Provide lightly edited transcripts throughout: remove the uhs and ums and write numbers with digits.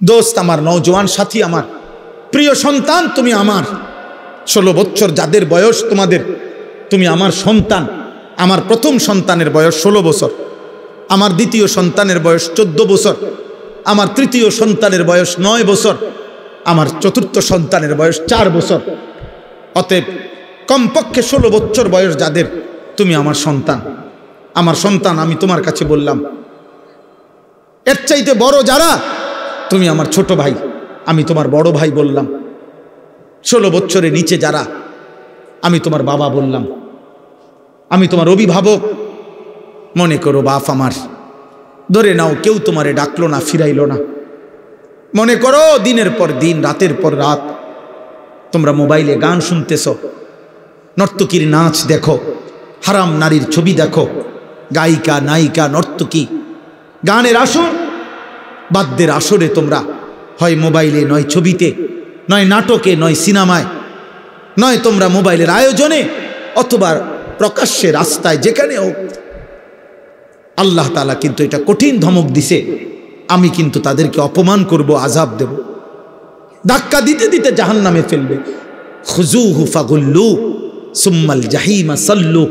দোস্ত আমার, নওজোয়ান সাথী আমার, প্রিয় সন্তান, তুমি আমার 16 বছর যাদের বয়স তোমাদের, তুমি আমার সন্তান। আমার প্রথম সন্তানের বয়স 16 বছর, আমার দ্বিতীয় সন্তানের বয়স 14 বছর, আমার তৃতীয় সন্তানের বয়স 9 বছর, আমার চতুর্থ সন্তানের বয়স 4 বছর। অতএব কমপক্ষে 16 বছর বয়স যাদের, তুমি আমার সন্তান। আমার সন্তান, আমি তোমার কাছে বললাম। এর চাইতে বড় যারা, তুমি আমার ছোট ভাই, আমি তোমার বড় ভাই বললাম। 16 বছরের নিচে যারা, আমি তোমার বাবা বললাম, আমি তোমার অভিভাবক। মনে করো বাপ আমার, ধরে নাও কেউ তোমারে ডাকলো না, ফিরাইলো না। মনে করো দিনের পর দিন, রাতের পর রাত তোমরা মোবাইলে গান শুনতেছ, নর্তকীর নাচ দেখো, হারাম নারীর ছবি দেখো, গায়িকা নায়িকা নর্তকী, গানের আসর বাদ্যের আসরে তোমরা হয় মোবাইলে, নয় ছবিতে, নয় নাটকে, নয় সিনেমায়, নয় তোমরা মোবাইলের আয়োজনে, অথবা প্রকাশ্যে রাস্তায়, যেখানে হোক। আল্লাহ তাআলা কিন্তু এটা কঠিন ধমক দিছে, আমি কিন্তু তাদেরকে অপমান করব, আযাব দেব, ধাক্কা দিতে দিতে জাহান্নামে ফেলবে। খুযূহু ফাগুল্লু সুম্মাল জাহিমা সাল্লু।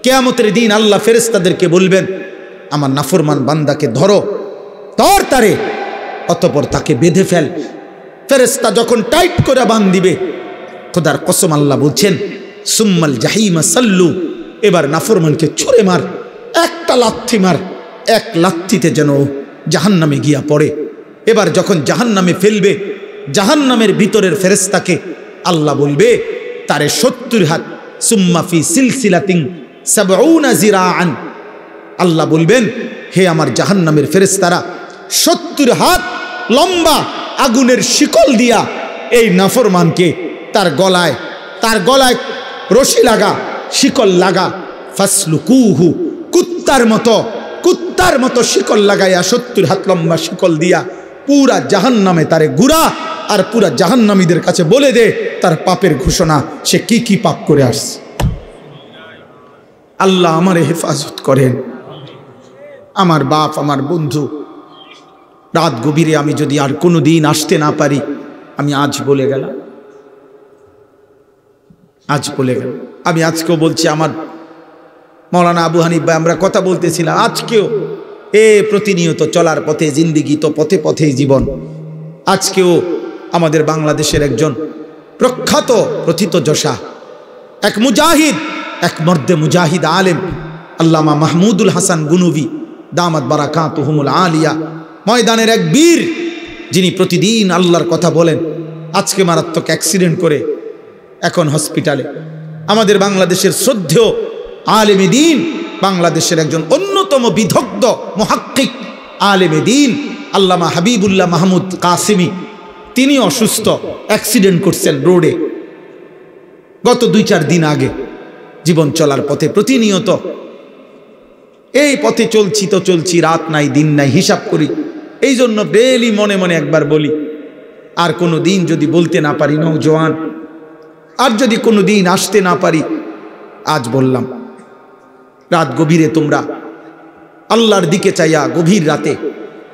কিয়ামতের দিন আল্লাহ ফেরেশতাদেরকে বলবেন, আমার নাফরমান বান্দাকে ধরো, ধর তারে, অতঃপর তাকে বেঁধে ফেল। ফেরেশতা যখন টাইট করে বাঁধ দিবে, খোদার কসম আল্লাহ বলছেন, সুম্মাল জাহিমা সাল্লু, এবার নাফরমানকে ছুঁড়ে মার, একটা লাথি মার, এক লাথিতে যেন জাহান্নামে গিয়া পড়ে। এবার যখন জাহান্নামে ফেলবে, জাহান্নামের ভিতরের ফেরেশতাকে আল্লাহ বলবে, তারে 70 হাত, সুম্মা ফি সিলসিলাতিন 70 জিরাআন। আল্লাহ বলবেন, হে আমার জাহান্নামের ফেরেশতারা, 70 হাত লম্বা আগুনের শিকল দিয়া এই নাফরমানকে তার গলায় রশি লাগা, শিকল লাগা, ফাসলুকুহু, কুত্তার মতো শিকল লাগাইয়া 70 হাত লম্বা শিকল দিয়া পুরা জাহান্নামে তারে ঘুরা, আর পুরা জাহান্নামীদের কাছে বলে দে তার পাপের ঘোষণা, সে কি কি পাপ করে আসছে। আল্লাহ আমারে হেফাজত করেন। আমার বাপ, আমার বন্ধু, রাত গভীরে আমি যদি আর কোনো দিন আসতে না পারি, আমি আজ বলে গেলাম। আমি আজকেও বলছি, আমার মৌলানা আবু হানিফ ভাই, আমরা কথা বলতেছিলাম, আজকেও প্রতিনিয়ত চলার পথে জিন্দিগি, তো পথে পথেই জীবন। আজকেও আমাদের বাংলাদেশের একজন প্রখ্যাত প্রথিতযশা, এক মুজাহিদ, এক মর্দে মুজাহিদ আলেম, আল্লামা মাহমুদুল হাসান গুনবী দামাত বারাকাতুহুমুল আলিয়া, ময়দানের এক বীর, যিনি প্রতিদিন আল্লাহর কথা বলেন, আজকে মারাত্মক অ্যাক্সিডেন্ট করে এখন হসপিটালে। আমাদের বাংলাদেশের শ্রদ্ধেয় আলেমে দ্বীন, বাংলাদেশের একজন অন্যতম বিদগ্ধ মুহাক্কিক আলেমে দ্বীন আল্লামা হাবিবুল্লাহ মাহমুদ কাসিমি, তিনি অসুস্থ, অ্যাক্সিডেন্ট করছেন রোডে গত 2-4 দিন আগে। জীবন চলার পথে প্রতিনিয়ত এই পথে চলছি, রাত নাই দিন নাই, হিসাব করি। এই জন্য ডেইলি মনে মনে একবার বলি, আর কোনো দিন যদি বলতে না পারি নওজোয়ান, আর যদি কোনো দিন আসতে না পারি, আজ বললাম। রাত গভীরে তোমরা আল্লাহর দিকে চাইয়া, গভীর রাতে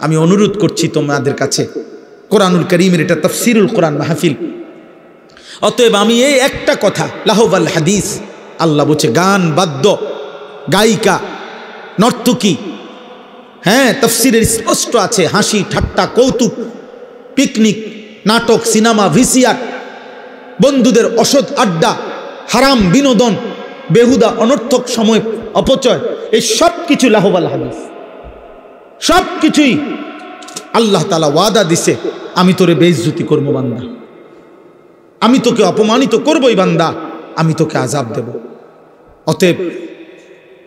আমি অনুরোধ করছি তোমাদের কাছে, কোরআনুল কারীমের এটা তাফসীরুল কোরআন মাহফিল। অতএব আমি এই একটা কথা, লাহওয়াল হাদিস, আল্লাহ বলছে গান, বাদ্য, গায়িকা, নর্তকী, হ্যাঁ তাফসীরের স্পষ্ট আছে, হাসি ঠাট্টা কৌতুক, পিকনিক, নাটক, সিনেমা, ভিসিআর, বন্ধুদের অসৎ আড্ডা, হারাম বিনোদন, বেহুদা অনর্থক সময় অপচয়, এই সব কিছু লাহওয়াল হাদিস। সব কিছুই আল্লাহ তাআলা ওয়াদা দিছে, আমি তোরে বেইজ্জতি করব বান্দা, আমি তোকে অপমানিত করবই বান্দা, আমি তোকে আযাব দেব। অতএব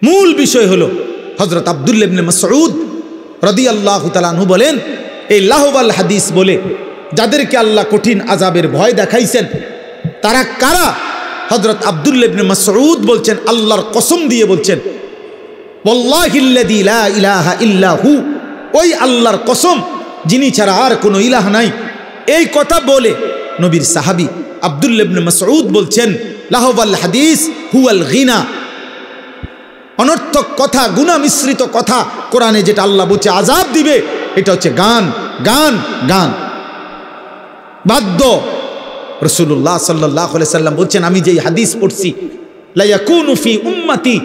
মূল বিষয় হলো, হযরত আব্দুল্লাহ ইবনে মাসউদ রাদিয়াল্লাহু তাআলা আনহু বলেন, এই লাহওয়াল হাদিস বলে যাদেরকে আল্লাহ কঠিন আযাবের ভয় দেখাইছেন, তারা কারা? হযরত আব্দুল্লাহ ইবনে মাসউদ বলছেন, আল্লাহর কসম দিয়ে বলছেন, ওয়াল্লাহিল্লাযী লা ইলাহা ইল্লা হু, ওই আল্লাহর কসম যিনি ছাড়া আর কোনো ইলাহ নাই। এই কথা বলে নবীর সাহাবী আব্দুল্লাহ ইবনে মাসউদ বলছেন, লাহওয়াল হাদিস হুয়াল গিনা, অনর্থক কথা, গুনাহ মিশ্রিত কথা, কোরআনে যেটা আল্লাহ বলছে আযাব দিবে, এটা হচ্ছে গান, গান গান বাদ্য। রাসূলুল্লাহ সাল্লাল্লাহু আলাইহি সাল্লাম বলছেন, আমি যেই হাদিস পড়ছি, লা ইয়াকুনু ফি উম্মতি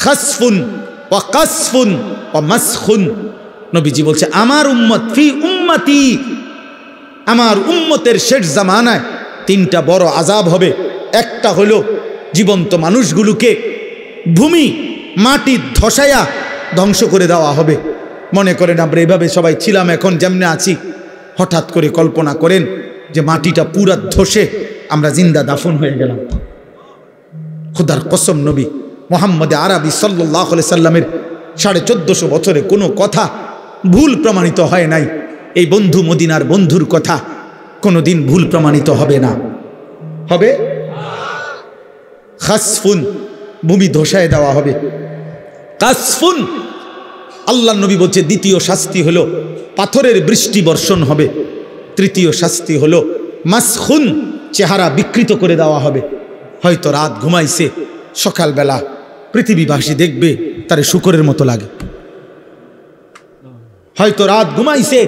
খাসফুন ওয়া কাসফুন ওয়া মাসখুন, নবীজি বলছে আমার উম্মত, ফি উম্মতি, আমার উম্মতের শেষ জামানায় তিনটা বড় আযাব হবে। একটা হলো জীবন্ত মানুষগুলোকে ভূমি মাটি ধসায়া ধ্বংস করে দেওয়া হবে। মনে করেন আমরা এভাবে সবাই ছিলাম, এখন যেমনে আছি, হঠাৎ করে কল্পনা করেন যে মাটিটা পুরা ধসে আমরা জিন্দা দাফন হয়ে গেলাম। খুদার কসম, নবী মুহাম্মদ আরবি সাল্লাল্লাহু আলাইহি সাল্লামের 1450 বছরে কোনো কথা ভুল প্রমাণিত হয় নাই। এই বন্ধু মদিনার বন্ধুর কথা কোনোদিন ভুল প্রমাণিত হবে না। হবে খাসফুন, ভূমি ধসায় দেওয়া হবে। কাসফুন, আল্লাহ নবী বলছে দ্বিতীয় শাস্তি হলো পাথরের বৃষ্টি বর্ষণ হবে। তৃতীয় শাস্তি হলো মাসখুন, চেহারা বিকৃত করে দেওয়া হবে। হয়তো রাত ঘুমাইছে, সকালবেলা পৃথিবীবাসী দেখবে তারে শূকরের মতো লাগে। হয়তো রাত ঘুমাইছে,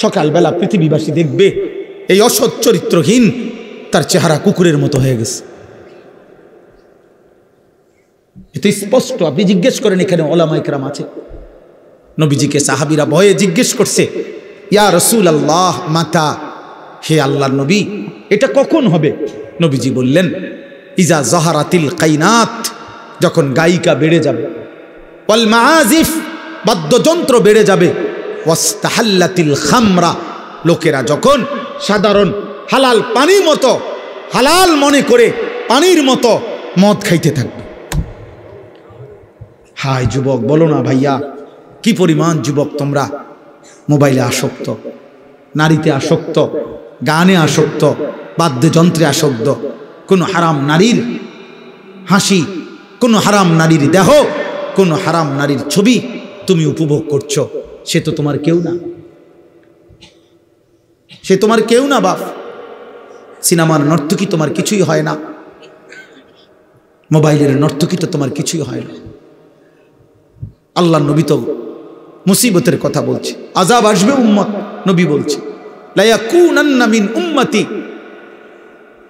সকালবেলা পৃথিবীবাসী দেখবে এই অসৎ চরিত্রহীন, তার চেহারা কুকুরের মতো হয়ে গেছে। এত স্পষ্ট। আপনি জিজ্ঞেস করেন, এখানে ওলামায়ে কেরাম আছে, নবীজিকে সাহাবীরা ভয়ে জিজ্ঞেস করছে, ইয়া রাসূলুল্লাহ মাতা, হে আল্লাহর নবী এটা কখন হবে? নবীজি বললেন, ইজা যাহারাতিল কাইনাত, যখন গায়িকা বেড়ে যাবে, ওয়াল মাআজিফ, বাদ্যযন্ত্র বেড়ে যাবে, ওয়াস্তাহাল্লাতিল খামরা, লোকেরা যখন সাধারণ হালাল পানির মতো, হালাল মনে করে পানির মতো মদ খাইতে থাকবে। হায় যুবক, বলো না ভাইয়া, কি পরিমাণ যুবক তোমরা মোবাইলে আসক্ত, নারীতে আসক্ত, গানে আসক্ত, বাদ্যযন্ত্রে আসক্ত। কোনো হারাম নারীর হাসি, কোনো হারাম নারীর দেহ, কোনো হারাম নারীর ছবি তুমি উপভোগ করছো, সে তো তোমার কেউ না, সে তোমার কেউ না বাপ। সিনেমার নর্তকী তোমার কিছুই হয় না, মোবাইলের নর্তকী তো তোমার কিছুই হয় না। আল্লাহ নবী তো মুসিবতের কথা বলছে, আযাব আসবে উম্মত, নবী বলছে লা ইয়াকুনান্না মিন উম্মতি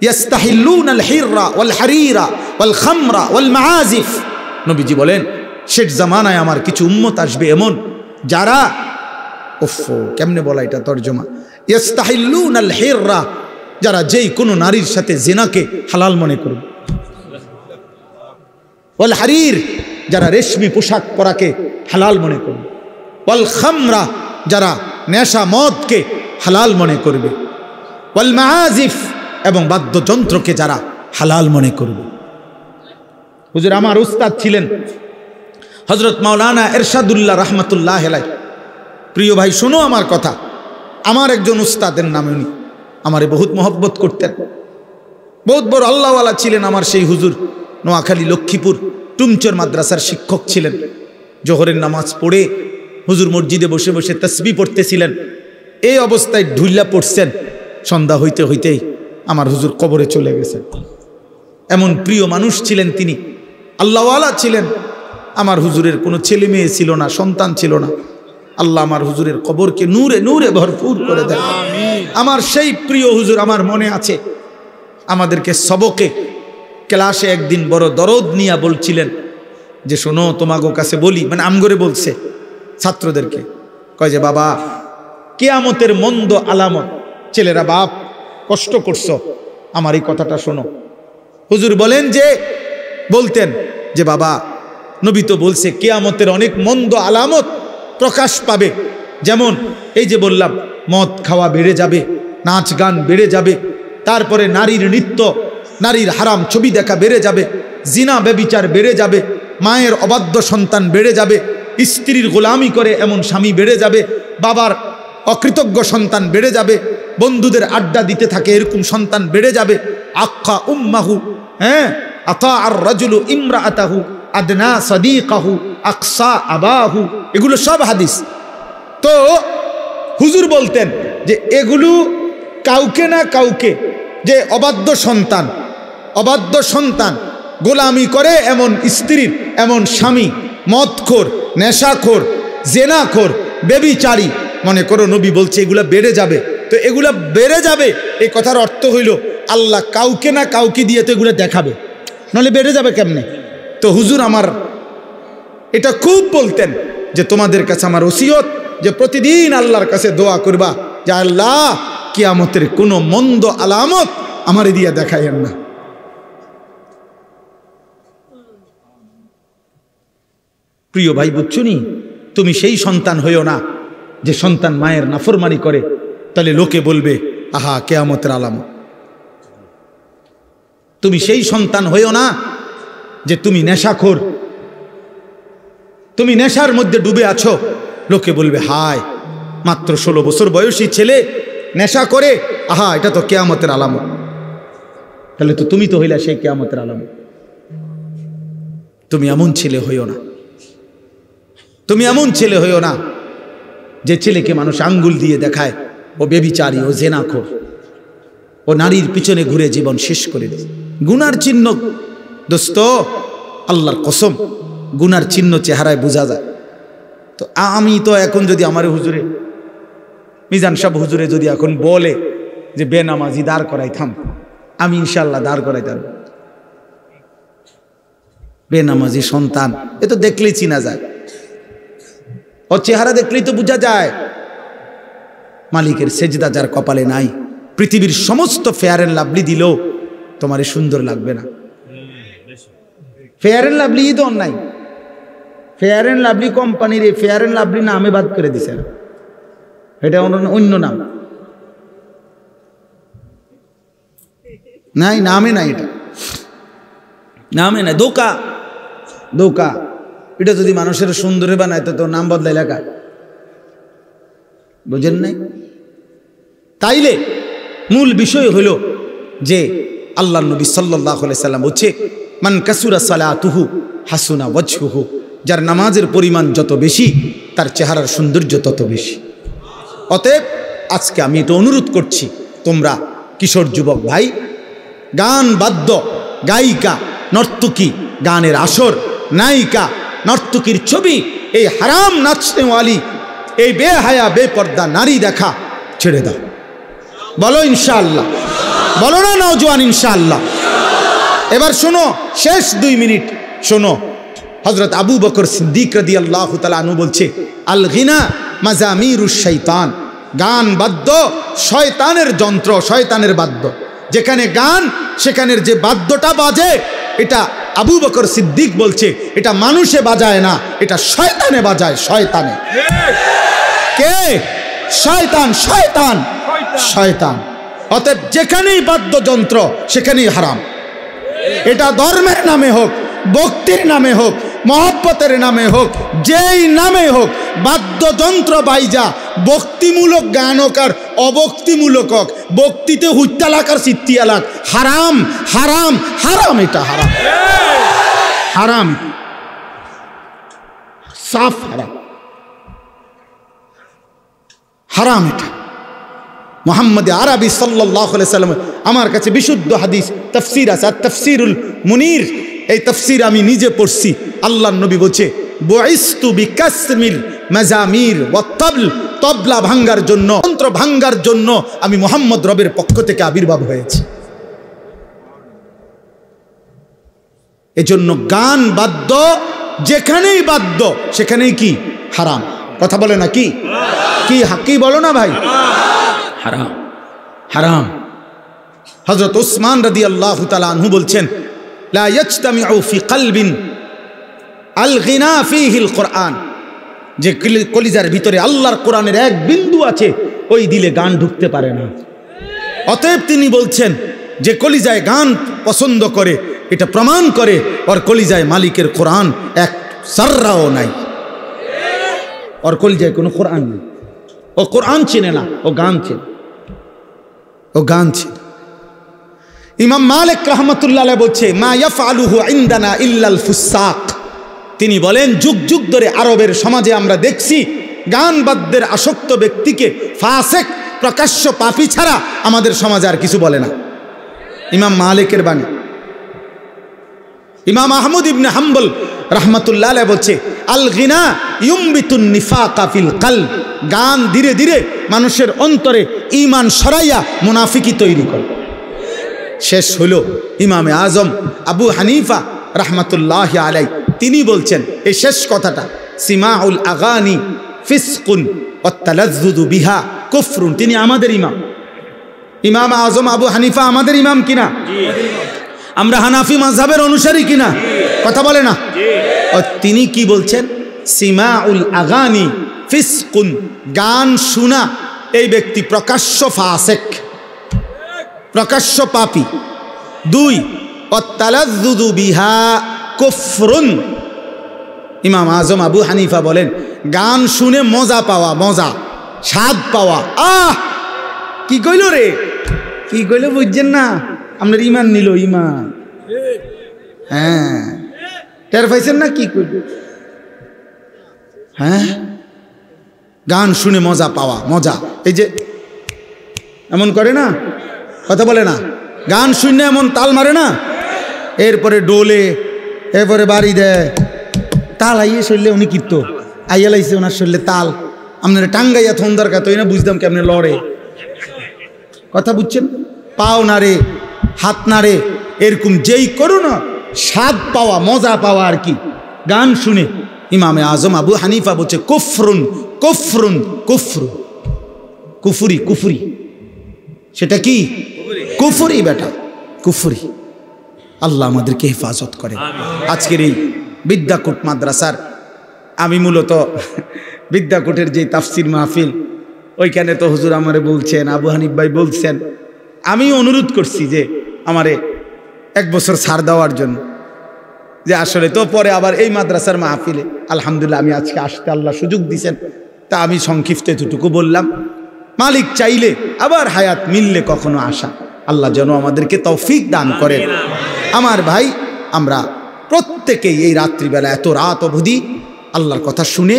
ইয়াস্তাহিল্লুনাল হিররা ওয়াল হারিরা ওয়াল খামরা ওয়াল মাআজিফ। নবীজি বলেন শেষ জামানায় আমার কিছু উম্মত আসবে এমন, যারা, ওফো কেমনে বলা এটা তরজমা, ইয়াস্তাহিল্লুনাল হিররা, যারা যেই কোনো নারীর সাথে জিনাকে হালাল মনে করবে, ওয়াল হারির, যারা রেশমি পোশাক পরাকে হালাল মনে করবে, ওয়াল খামরা, যারা নেশা মদকে হালাল মনে করবে, ওয়াল মাআজিফ, এবং বাদ্যযন্ত্রকে যারা হালাল মনে করবে। হুজুর আমার উস্তাদ ছিলেন হযরত মাওলানা এরশাদুল্লাহ রাহমাতুল্লাহ আলাইহি। প্রিয় ভাই শোনো আমার কথা, আমার একজন উস্তাদের নাম, উনি আমারে বহুত মহব্বত করতেন, বহুত বড় আল্লাহওয়ালা ছিলেন। আমার সেই হুজুর নোয়াখালী লক্ষ্মীপুর টুমচর মাদ্রাসার শিক্ষক ছিলেন। জোহরের নামাজ পড়ে হুজুর মসজিদে বসে বসে তাসবিহ পড়তেছিলেন, এই অবস্থায় ঢুইলা পড়ছেন। সন্ধ্যা হইতে হইতেই আমার হুজুর কবরে চলে গেছেন। এমন প্রিয় মানুষ ছিলেন তিনি, আল্লাহওয়ালা ছিলেন। আমার হুজুরের কোনো ছেলে মেয়ে ছিল না, সন্তান ছিল না। আল্লাহ আমার হুজুরের কবরকে নূরে নূরে ভরপুর করে দেন। আমার সেই প্রিয় হুজুর, আমার মনে আছে আমাদেরকে সবকে ক্লাসে একদিন বড় দরদ নিয়ে বলছিলেন যে শোনো তোমাগো কাছে বলি, মানে আমগরে বলছে ছাত্রদেরকে, কয় যে বাবা কিয়ামতের মন্দ আলামত, ছেলেরা বাপ কষ্ট করছো, আমার এই কথাটা শোনো। হুজুর বলেন যে, বলতেন যে বাবা নবী তো বলছে কিয়ামতের অনেক মন্দ আলামত প্রকাশ পাবে, যেমন এই যে বললাম মদ খাওয়া বেড়ে যাবে, নাচ গান বেড়ে যাবে, তারপরে নারীর নৃত্য, নারীর হারাম ছবি দেখা বেড়ে যাবে, জিনা ব্যভিচার বেড়ে যাবে, মায়ের অবাধ্য সন্তান বেড়ে যাবে, স্ত্রীর গোলামি করে এমন স্বামী বেড়ে যাবে, বাবার অকৃতজ্ঞ সন্তান বেড়ে যাবে, বন্ধুদের আড্ডা দিতে থাকে এরকম সন্তান বেড়ে যাবে। আক্কা উম্মাহু, হ্যাঁ, আতা আর রাজুলু ইমরাআতাহু আদনা সাদিকাহু আকসা আবাহু, এগুলো সব হাদিস। তো হুজুর বলতেন যে এগুলো কাউকে না কাউকে, যে অবাধ্য সন্তান গোলামি করে এমন স্ত্রীর, এমন স্বামী, মদখোর, নেশাখোর, জেনাখোর, বেবিচারী, মনে করো নবী বলছে এগুলা বেড়ে যাবে, তো এগুলা বেড়ে যাবে এই কথার অর্থ হইল আল্লাহ কাউকে না কাউকে দিয়ে তো এগুলা দেখাবে, নাহলে বেড়ে যাবে কেমনে? তো হুজুর আমার এটা খুব বলতেন যে তোমাদের কাছে আমার ওসিয়ত যে প্রতিদিন আল্লাহর কাছে দোয়া করবা যে আল্লাহ কিয়ামতের কোনো মন্দ আলামত আমারে দিয়ে দেখাইয়েন না। প্রিয় ভাই বুঝছুনি, তুমি সেই সন্তান হইও না যে সন্তান মায়ের নাফরমানি করে, তাহলে লোকে বলবে আহা কিয়ামতের আলামত। তুমি সেই সন্তান হইও না যে তুমি নেশাখোর, তুমি নেশার মধ্যে ডুবে আছো, লোকে বলবে হায় মাত্র 16 বছর বয়সী ছেলে নেশা করে, আহা এটা তো কিয়ামতের আলামত। তাহলে তো তুমি তো হইলা সেই কিয়ামতের আলামত। তুমি এমন ছেলে হইও না, তুমি এমন ছেলে হইও না যে ছেলেকে মানুষ আঙ্গুল দিয়ে দেখায় ও বেবিচারী, ও জেনাখোর, ও নারীর পিছনে ঘুরে জীবন শেষ করে দেয়। গুনার চিহ্ন দোস্ত, আল্লাহর কসম গুনার চিহ্ন চেহারায় বোঝা যায়। তো আমি তো এখন যদি আমার হুজুরে মিজান সাহেব হুজুরে যদি এখন বলে যে বেনামাজি দাঁড় করাইতাম, আমি ইনশাল্লাহ দাঁড় করাইতাম। বেনামাজি সন্তান এ তো দেখলেই চিনা যায়, ওর চেহারা দেখলেই তো বোঝা যায়। মালিকের সেজদা যার কপালে নাই, পৃথিবীর সমস্ত ফেয়ার অ্যান্ড লাভলি দিলেও তোমার সুন্দর লাগবে না। ফেয়ার অ্যান্ড লাভলি তো অন্যায়, ফেয়ার অ্যান্ড লাভলি কোম্পানির এই ফেয়ার অ্যান্ড লাভলি নামে বাদ করে দিছে, এটা অন্য নাম নাই, নামে নাই, এটা নামে নাই, ধোকা ধোকা। এটা যদি মানুষের সুন্দরে বানায় তো নাম বদলাই লেখা, বুঝেন নাই? তাইলে মূল বিষয় হইল যে আল্লাহ নবী সাল্লাল্লাহু আলাইহি সাল্লাম বলছে মান কাসুরা সালাতুহু হাসুনা ওয়াজহুহু, যার নামাজের পরিমাণ যত বেশি তার চেহারার সৌন্দর্য তত বেশি। অতএব আজকে আমি এটা অনুরোধ করছি, তোমরা কিশোর যুবক ভাই, গান বাদ্য, গায়িকা, নর্তকী, গানের আসর, নায়িকা, নর্তকীর ছবি, এই হারাম নাচনেওয়ালি, এই বেহায়া বেপর্দা নারী দেখা ছেড়ে দাও। বলো ইনশাআল্লাহ, বলো না নওজোয়ান ইনশাআল্লাহ। এবার শোনো, শেষ 2 মিনিট শোনো, হযরত আবু বকর সিদ্দিক রাদিয়াল্লাহু তাআলা আনহু বলছে আল গিনা মাজামিরুশ শাইতান, গান বাদ্য শয়তানের যন্ত্র, শয়তানের বাদ্য। যেখানে গান সেখানের যে বাদ্যটা বাজে, এটা আবু বকর সিদ্দিক বলছে এটা মানুষে বাজায় না, এটা শয়তানে বাজায়, শয়তানে। কে? শয়তান, শয়তান, শয়তান। অতএব যেখানেই বাদ্যযন্ত্র সেখানেই হারাম। এটা ধর্মের নামে হোক, ভক্তির নামে হোক, মহব্বতের নামে হোক, যেই নামে হোক, বাদ্যযন্ত্র বাইজা ভক্তিমূলক গান হোক আর অভক্তিমূলক হোক, ভক্তিতে হুত্তালাক আর সিত্তিয়ালাক, হারাম হারাম হারাম, এটা হারাম, হারাম, সাফ হারাম, হারাম। এটা মুহাম্মদ আরবি সাল্লাল্লাহু আলাইহি সাল্লাম আমার কাছে বিশুদ্ধ হাদিস তাফসীর আছে, তাফসীরুল মুনির, এই তাফসীর আমি নিজে পড়ছি। আল্লাহর নবী বলছে বুইস্তু বিকাসমিল মাজামির ওয়া তাবল, তবলা ভাঙ্গার জন্য, যন্ত্র ভাঙ্গার জন্য আমি মুহাম্মদ রবের পক্ষ থেকে আবির্ভাব হয়েছি। এজন্য গান বাদ্য যেখানেই বাদ্য সেখানেই কি হারাম। কথা বলে না কি? কি বলো না ভাই? হারাম, হারাম। হযরত উসমান রাদিয়াল্লাহু তাআলা আনহু বলছেন লা ইয়াজতামিউ ফি কলবিন আল গিনা ফীহিল কুরআন, যে কলিজার ভিতরে আল্লাহর কোরআনের এক বিন্দু আছে, ওই দিলে গান ঢুকতে পারে না। অতএব তিনি বলছেন যে কলিজায় গান পছন্দ করে, এটা প্রমাণ করে ওর কলিজায় মালিকের কোরআন এক সাররাও নাই, ওর কলিজায় কোনো কোরআন নেই, ও কোরআন চেনে না, ও গান চেনে, ও গান চেনে। ইমাম মালিক রাহমাতুল্লাহ আলাইহি বলছে মা ইয়াফআলুহু ইনদানা ইল্লাল ফুসাক, তিনি বলেন যুগ যুগ ধরে আরবের সমাজে আমরা দেখছি গান বাদ্যের আসক্ত ব্যক্তিকে ফাসিক, প্রকাশ্য পাপী ছাড়া আমাদের সমাজে আর কিছু বলে না। ইমাম মালিকের বাণী। ইমাম আহমদ ইবনে হাম্বল রাহমাতুল্লাহ আলাইহি বলছে, আল গিনা ইউমবিতুন নিফাকা ফিল কলব, গান ধীরে ধীরে মানুষের অন্তরে ঈমান সরাইয়া মুনাফিকি তৈরি করে। শেষ হলো ইমামে আজম আবু হানিফা রাহমাতুল্লাহি আলাইহি, তিনি বলছেন এই শেষ কথাটা, সিমাউল আগানি ফিসকুন ওয়াত তালাজ্জুযু বিহা কুফরুন। তিনি আমাদের ইমাম, ইমাম আজম আবু হানিফা আমাদের ইমাম কিনা? আমরা হানাফি মাযহাবের অনুসারী কিনা? কথা বলে না? তিনি কি বলছেন? সিমাউল আগানি ফিসকুন, গান শোনা এই ব্যক্তি প্রকাশ্য ফাসিক, প্রকাশ্য পাপী। 2 ওয়াত-তালাজ্জুযু বিহা কুফরুন। ইমাম আজম আবু হানিফা বলেন, গান শুনে মজা পাওয়া, মজা স্বাদ পাওয়া, কি কইল রে, কি কইল বুঝছেন না? আপনার ইমান নিল, ইমান। হ্যাঁ, টের পাইছেন না কি কইল? হ্যাঁ, গান শুনে মজা পাওয়া, মজা। এই যে এমন করে না, কথা বলে না, গান শুনে এমন তাল মারে না, এরপরে ডোলে, এরপরে বাড়ি দেয়, তাল আইয়ে শরীরে উনি কীর্ত আইয়া লাইছে ওনার শরীরে তাল, আপনার টাঙ্গাইয়া থন দরকার তো না, বুঝতাম কি আপনি লড়ে, কথা বুঝছেন? পাও নাড়ে, হাত নাড়ে, এরকম যেই করো না, স্বাদ পাওয়া, মজা পাওয়া আর কি গান শুনে। ইমামে আজম আবু হানিফা বলছে কুফরুন, কুফরুন, কুফরু, কুফুরি, কুফুরি। সেটা কি? কুফুরি বেটা, কুফুরি। আল্লাহ আমাদেরকে হেফাজত করে। আজকের এই বিদ্যাকূট মাদ্রাসার, আমি মূলত বিদ্যাকূটের যে তাফসির মাহফিল, ওইখানে তো হুজুর আমারে বলছেন, আবু হানিফ ভাই বলছেন, আমি অনুরোধ করছি যে আমারে 1 বছর ছাড় দেওয়ার জন্য, যে আসলে তো পরে আবার এই মাদ্রাসার মাহফিলে আলহামদুলিল্লাহ আমি আজকে আসতে আল্লাহ সুযোগ দিয়েছেন, তা আমি সংক্ষিপ্ত এতটুকু বললাম। মালিক চাইলে আবার হায়াত মিললে কখনো আসা, আল্লাহ যেন আমাদেরকে তৌফিক দান করেন। আমার ভাই, আমরা প্রত্যেকেই এই রাত্রিবেলা এত রাত অবধি আল্লাহর কথা শুনে,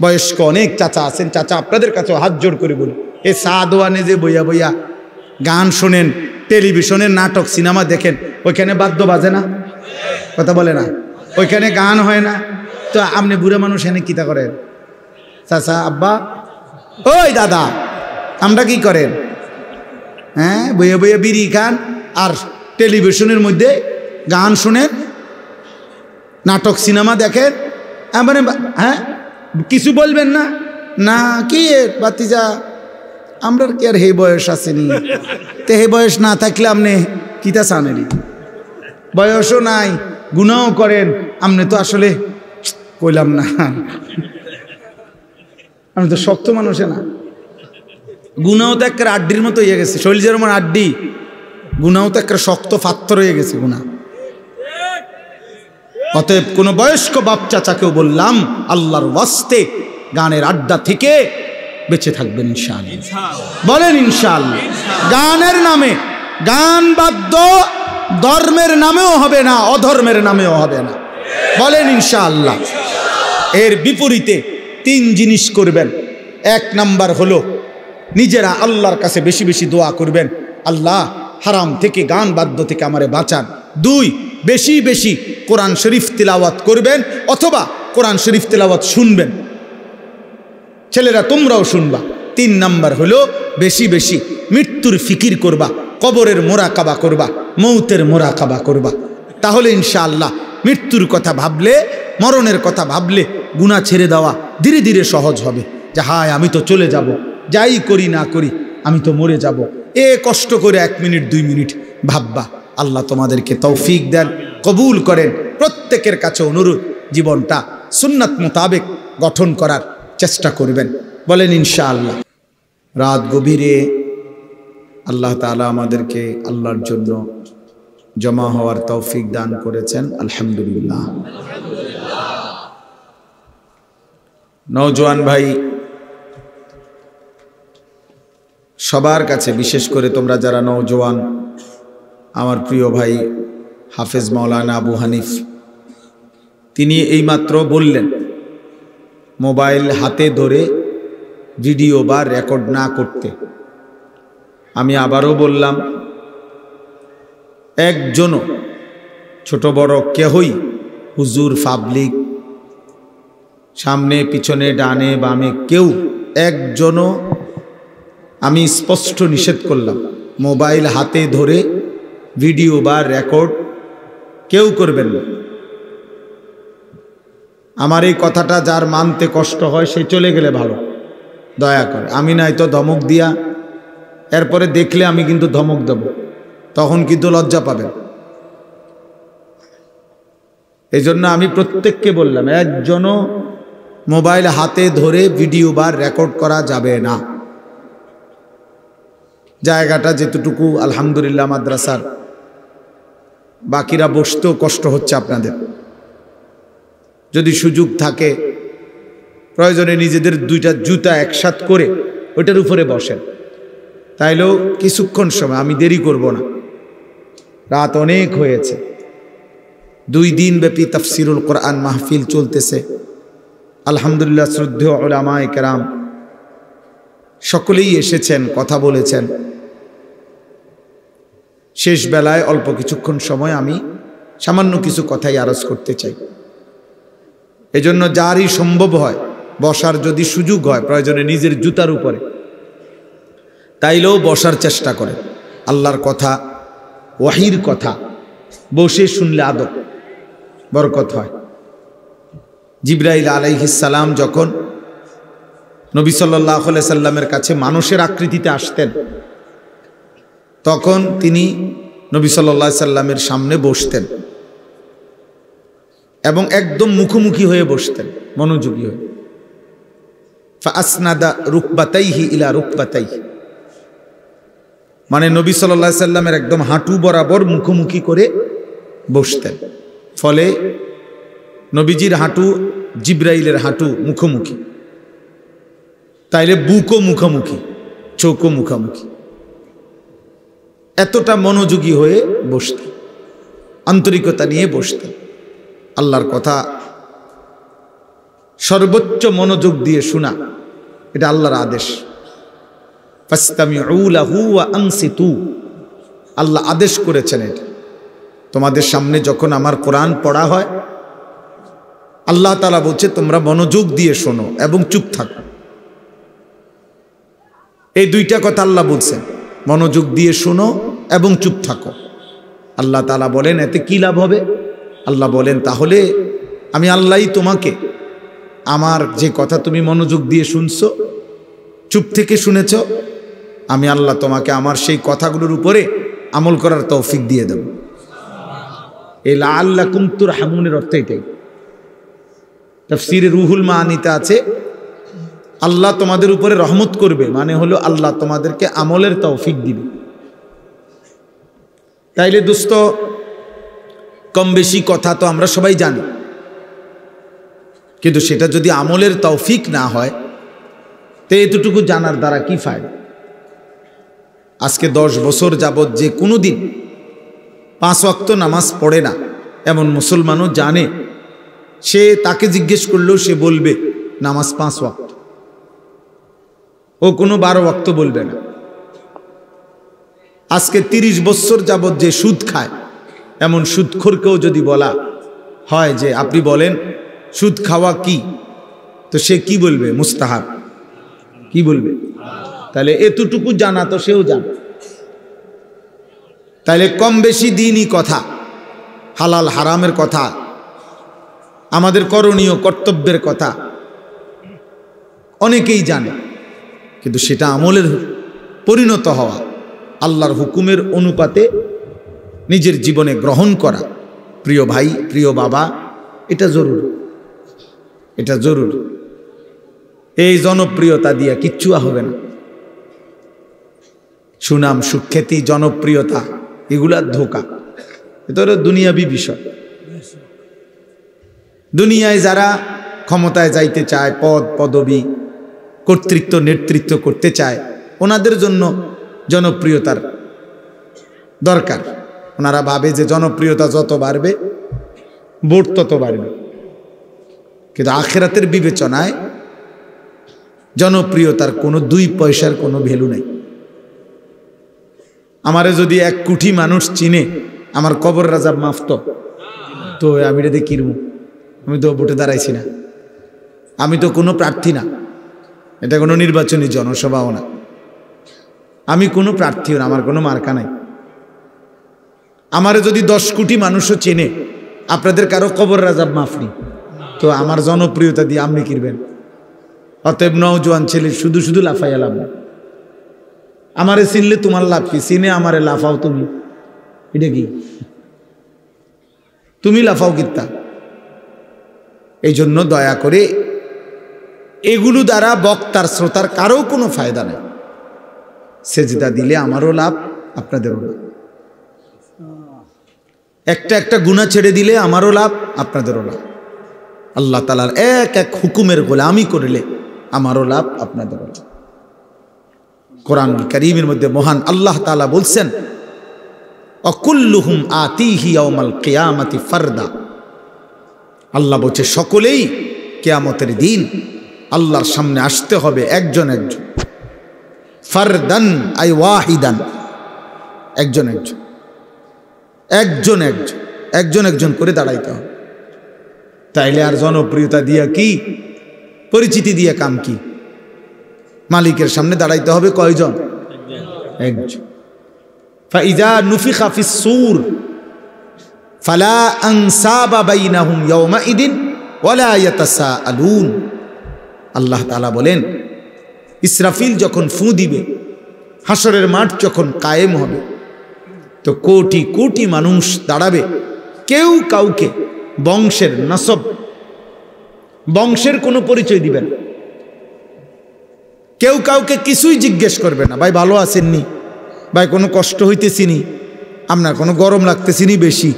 বয়স্ক অনেক চাচা আছেন, চাচা আপনাদের কাছেও হাত জোড় করে বলি, এ সাদওয়ানে যে বইয়া বইয়া গান শোনেন, টেলিভিশনের নাটক সিনেমা দেখেন, ওইখানে বাদ্য বাজে না, কথা বলে না, ওইখানে গান হয় না, তো আপনি বুড়ো মানুষ এনে কিতা করেন? চাচা, আব্বা, ওই দাদা, আমরা কি করেন? হ্যাঁ, বইয়া বইয়া বিড়ি খান আর টেলিভিশনের মধ্যে গান শুনেন, নাটক সিনেমা দেখেন, মানে হ্যাঁ, কিছু বলবেন না? না কি বাতিজা, আমরা কি আর হে বয়স আসেনি, তে হে বয়স না থাকলে আপনি কিতা চানেনি, বয়সও নাই, গুনাও করেন, আপনি তো আসলে কইলাম না, আমি তো শক্ত মানুষে না, গুনাও তো একটা আড্ডির মতো হয়ে গেছে, শরীর যেরকম আড্ডি, গুনাও তো একটা শক্ত পাথর হয়ে গেছে গুনাহ। অতএব কোন বয়স্ক বাপ চাচাকেও বললাম, আল্লাহর ওয়াস্তে গানের আড্ডা থেকে বেঁচে থাকবেন ইনশাআল্লাহ। বলেন ইনশাআল্লাহ। গানের নামে, গান বাদ্য ধর্মের নামেও হবে না, অধর্মের নামেও হবে না, বলেন ইনশাআল্লাহ। এর বিপরীতে 3 জিনিস করবেন। 1 নাম্বার হলো নিজেরা আল্লাহর কাছে বেশি বেশি দোয়া করবেন, আল্লাহ হারাম থেকে, গান বাদ্য থেকে আমারে বাঁচান। 2 বেশি বেশি কোরআন শরীফ তিলাওয়াত করবেন, অথবা কোরআন শরীফ তিলাওয়াত শুনবেন, ছেলেরা তোমরাও শুনবা। 3 নাম্বার হলো বেশি বেশি মৃত্যুর ফিকির করবা, কবরের মোরাকাবা করবা, মৌতের মোরাকাবা করবা। তাহলে ইনশাআল্লাহ মৃত্যুর কথা ভাবলে, মরণের কথা ভাবলে গুনাহ ছেড়ে দেওয়া ধীরে ধীরে সহজ হবে। যে হায়, আমি তো চলে যাব, যাই করি না করি আমি তো মরে যাব, এ কষ্ট করে 1 মিনিট 2 মিনিট ভাববা। আল্লাহ তোমাদেরকে তৌফিক দেন, কবুল করেন। প্রত্যেকের কাছে অনুরোধ, জীবনটা সুন্নাত মোতাবেক গঠন করার চেষ্টা করবেন, বলেন ইনশাআল্লাহ। রাত গভীরে আল্লাহ তাআলা আমাদেরকে আল্লাহর জন্য জমা হওয়ার তৌফিক দান করেছেন, আলহামদুলিল্লাহ। নওজোয়ান ভাই সবার কাছে, বিশেষ করে তোমরা যারা নওজোয়ান, আমার প্রিয় ভাই হাফেজ মাওলানা আবু হানিফ, তিনি এইমাত্র বললেন মোবাইল হাতে ধরে ভিডিও বা রেকর্ড না করতে। আমি আবারও বললাম, একজনও ছোট বড় কেহই, হুজুর, পাবলিক, সামনে পিছনে ডানে বামে কেউ একজনও, আমি স্পষ্ট নিষেধ করলাম, মোবাইল হাতে ধরে ভিডিও বা রেকর্ড কেউ করবেন না। আমার এই কথাটা যার মানতে কষ্ট হয় সে চলে গেলে ভালো, দয়া করে। আমি নাই তো ধমক দিয়া এরপরে দেখলে আমি কিন্তু ধমক দেব, তখন কিন্তু লজ্জা পাবেন। এই জন্য আমি প্রত্যেককে বললাম, একজনও মোবাইল হাতে ধরে ভিডিও বা রেকর্ড করা যাবে না। জায়গাটা যেতটুকু আলহামদুলিল্লাহ মাদ্রাসার, বাকিরা বসতেও কষ্ট হচ্ছে আপনাদের। যদি সুযোগ থাকে প্রয়োজনে নিজেদের দুইটা জুতা একসাথ করে ওইটার উপরে বসেন, তাইলেও কিছুক্ষণ সময়, আমি দেরি করব না, রাত অনেক হয়েছে। 2 দিন ব্যাপী তাফসিরুল কোরআন মাহফিল চলতেছে। আলহামদুলিল্লাহ, শ্রদ্ধেয় উলামায়ে কেরাম সকলেই এসেছেন, কথা বলেছেন। শেষ বেলায় অল্প কিছুক্ষণ সময় আমি সামান্য কিছু কথাই আরজ করতে চাই। এজন্য যারই সম্ভব হয় বসার যদি সুযোগ হয়, প্রয়োজনে নিজের জুতার উপরে, তাইলেও বসার চেষ্টা করে। আল্লাহর কথা, ওয়াহির কথা বসে শুনলে আদব বরকত হয়। জিবরাইল আলাইহিস সালাম যখন নবী সাল্লাল্লাহু আলাইহি সাল্লামের কাছে মানুষের আকৃতিতে আসতেন, তখন তিনি নবী সাল্লাল্লাহু আলাইহি সাল্লামের সামনে বসতেন এবং একদম মুখোমুখি হয়ে বসতেন, মনোযোগী হয়ে। ফাসনাদা রুকবাতাইহি ইলা রুকবাতাইহি, মানে নবী সাল্লাল্লাহু আলাইহি সাল্লামের একদম হাঁটু বরাবর মুখোমুখি করে বসতেন। ফলে নবীজির হাঁটু জিবরাইলের হাঁটু মুখোমুখি, তাইলে বুকও মুখোমুখি, চোখও মুখোমুখি। এতটা মনোযোগী হয়ে বসতেন, আন্তরিকতা নিয়ে বসতেন। আল্লাহর কথা সর্বোচ্চ মনোযোগ দিয়ে শোনা, এটা আল্লাহর আদেশ। ফাসতামিউ লাহু ওয়া আনসিতু, আল্লাহ আদেশ করেছেন এটা। তোমাদের সামনে যখন আমার কোরআন পড়া হয়, আল্লাহ তাআলা বলছে তোমরা মনোযোগ দিয়ে শোনো এবং চুপ থাকো। এই দুইটা কথা আল্লাহ বলছেন, মনোযোগ দিয়ে শোনো এবং চুপ থাকো। আল্লাহ তাআলা বলেন এতে কি লাভ হবে? আল্লাহ বলেন তাহলে আমি আল্লাহই তোমাকে আমার যে কথা তুমি মনোযোগ দিয়ে শুনছো, চুপ থেকে শুনেছ, আমি আল্লাহ তোমাকে আমার সেই কথাগুলোর উপরে আমল করার তৌফিক দিয়ে দেব। এই লাআল্লাকুম তুরহামুনের অর্থ এটাই। তাফসীরে রুহুল মাআনিতে আছে আল্লাহ তোমাদের উপরে রহমত করবে, মানে হলো আল্লাহ তোমাদেরকে আমলের তৌফিক দিবে। তাইলে দোস্ত, কম বেশি কথা তো আমরা সবাই জানি, কিন্তু সেটা যদি আমলের তৌফিক না হয় তো এতটুকু জানার দ্বারা কি ফায়দা? আজকে 10 বছর যাবৎ যে কোনো দিন 5 ওয়াক্ত নামাজ পড়ে না এমন মুসলমানও জানে, সে তাকে জিজ্ঞেস করলেও সে বলবে নামাজ 5 ওয়াক্ত, ও কোনো 12 ওয়াক্ত বলবে না। আজকে 30 বছর যাবৎ যে সুদ খায় এমন সুদখোরকেও যদি বলা হয় যে আপনি বলেন সুদ খাওয়া কি, তো সে কি বলবে? মুস্তাহাব। কি বলবে? তাহলে এতটুকু জানা তো সেও জানে। তাহলে কম বেশি দিনই কথা, হালাল হারামের কথা, আমাদের করণীয় কর্তব্যের কথা অনেকেই জানে, কিন্তু সেটা আমলের পরিণত হওয়া, আল্লাহর হুকুমের অনুপাতে নিজের জীবনে গ্রহণ করা, প্রিয় ভাই প্রিয় বাবা, এটা জরুরি। এটা জরুরি। এই জনপ্রিয়তা দিয়ে কিচ্ছু হবে না। সুনাম, সুখ্যাতি, জনপ্রিয়তা এগুলা ধোঁকা, এটা হলো দুনিয়াবি বিষয়। দুনিয়ায় যারা ক্ষমতায় যাইতে চায়, পদ পদবি, কর্তৃত্ব নেতৃত্ব করতে চায়, ওনাদের জন্য জনপ্রিয়তার দরকার। ওনারা ভাবে যে জনপ্রিয়তা যত বাড়বে ভোট তত বাড়বে, কিন্তু আখিরাতের বিবেচনায় জনপ্রিয়তার কোনো 2 পয়সার কোনো ভ্যালু নেই। আমারে যদি 1 কোটি মানুষ চিনে, আমার কবর রাজাব মাফত, তো আমি এটা দিয়ে কিনবো, আমি তো ভোটে দাঁড়াইছি না, আমি তো কোনো প্রার্থী না, এটা কোনো নির্বাচনী জনসভাও না, আমি কোনো প্রার্থীও না, আমার কোনো মার্কা নাই। আমারে যদি 10 কোটি মানুষও চেনে, আপনাদের কারো কবর রাজাব মাফ নেই, তো আমার জনপ্রিয়তা দিয়ে আপনি কিনবেন? অতএব নওজোয়ান ছেলে শুধু শুধু লাফাইয়া লাভ না। আমারে চিনলে তোমার লাভ কি? চিনে আমারে লাফাও তুমি, এটা কি তুমি লাফাও কিত্তা? এই জন্য দয়া করে এগুলো দ্বারা বক্তার শ্রোতার কারো কোনো ফায়দা নেই। সেজদা দিলে আমারও লাভ, আপনাদেরও লাভ। একটা একটা গুনাহ ছেড়ে দিলে আমারও লাভ, আপনাদেরও লাভ। আল্লাহ তাআলার এক এক হুকুমের গোলামি করলে আমারও লাভ, আপনাদেরও লাভ। কোরআন কারীমের মধ্যে মহান আল্লাহ তাআলা বলছেন, অকুল্লুহুম আতিহি ইয়াউমাল কিয়ামাতি ফারদা। আল্লাহ বলছে সকলেই কিয়ামতের দিন আল্লাহর সামনে আসতে হবে একজন একজন। ফারদান আই ওয়াহিদান, একজন একজন, একজন একজন, একজন একজন করে দাঁড়াইতে হবে। তাইলে আর জনপ্রিয়তা দিয়া কি, পরিচিতি দিয়া কাম কি? মালিকের সামনে দাঁড়াইতে হবে কয়জন? একজন। ফাইজা নুফিখা ফিস সূর ফালা আনসাবা বাইনাহুম ইয়াওমাইদিন ওয়ালা ইয়াতাসাআলুন। আল্লাহ তাআলা বলেন, ইসরাফিল যখন ফু দিবে, হাসরের মাঠ যখন কায়েম হবে, তো কোটি কোটি মানুষ দাঁড়াবে, কেউ কাউকে বংশের নাসব, বংশের কোনো পরিচয় দিবেন, কেউ কাউকে কিছুই জিজ্ঞেস করবে না। ভাই ভালো আছেননি, ভাই কোনো কষ্ট হইতেছিনি, আপনার কোনো গরম লাগতেছিনি বেশি,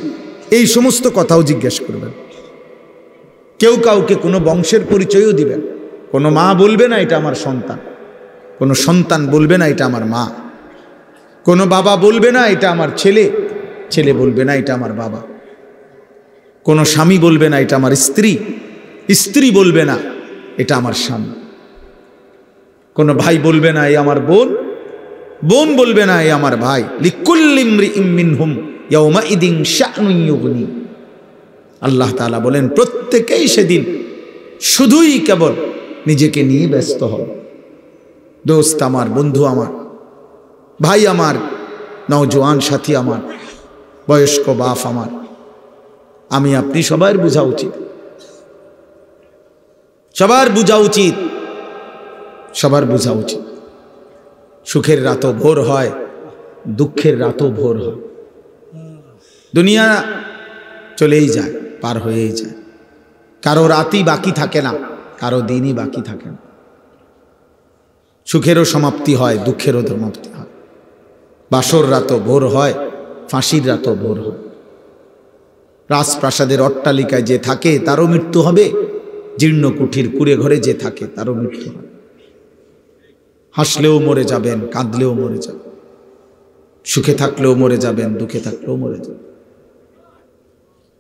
এই সমস্ত কথাও জিজ্ঞেস করবেন। কেউ কাউকে কোনো বংশের পরিচয়ও দিবেন। কোনো মা বলবে না এটা আমার সন্তান, কোনো সন্তান বলবে না এটা আমার মা, কোনো বাবা বলবে না এটা আমার ছেলে, ছেলে বলবে না এটা আমার বাবা, কোনো স্বামী বলবে না এটা আমার স্ত্রী, স্ত্রী বলবে না এটা আমার স্বামী, কোনো ভাই বলবে না এই আমার বোন, বোন বলবে না এই আমার ভাই। লিকুল্লি ইমরিইম মিনহুম ইয়াউমাইদিন শা'নুন ইউগনি। আল্লাহ তাআলা বলেন, প্রত্যেকেই সেদিন শুধুই কেবল নিজেকে নিয়ে ব্যস্ত হবে। দোস্ত আমার, বন্ধু আমার, ভাই আমার, নওজোয়ান সাথী আমার, বয়স্ক বাপ আমার, আমি আপনি সবার বোঝা উচিত, সবার বোঝা উচিত, সবার বোঝা উচিত। সুখের রাতও ভোর হয়, দুঃখের রাতও ভোর হয়। দুনিয়া চলেই যায়, পার হয়েই যায়। কারো রাতই বাকি থাকে না, কারো দিনই বাকি থাকে না। সুখেরও সমাপ্তি হয়, দুঃখেরও সমাপ্তি হয়। বাসর রাতও ভোর হয়, ফাঁসির রাতও ভোর হয়। রাজপ্রাসাদের অট্টালিকায় যে থাকে তারও মৃত্যু হবে, জীর্ণ কুঠির কুড়ে ঘরে যে থাকে তারও মৃত্যু হবে। হাসলেও মরে যাবেন, কাঁদলেও মরে যাবেন, সুখে থাকলেও মরে যাবেন, দুঃখে থাকলেও মরে যাবেন।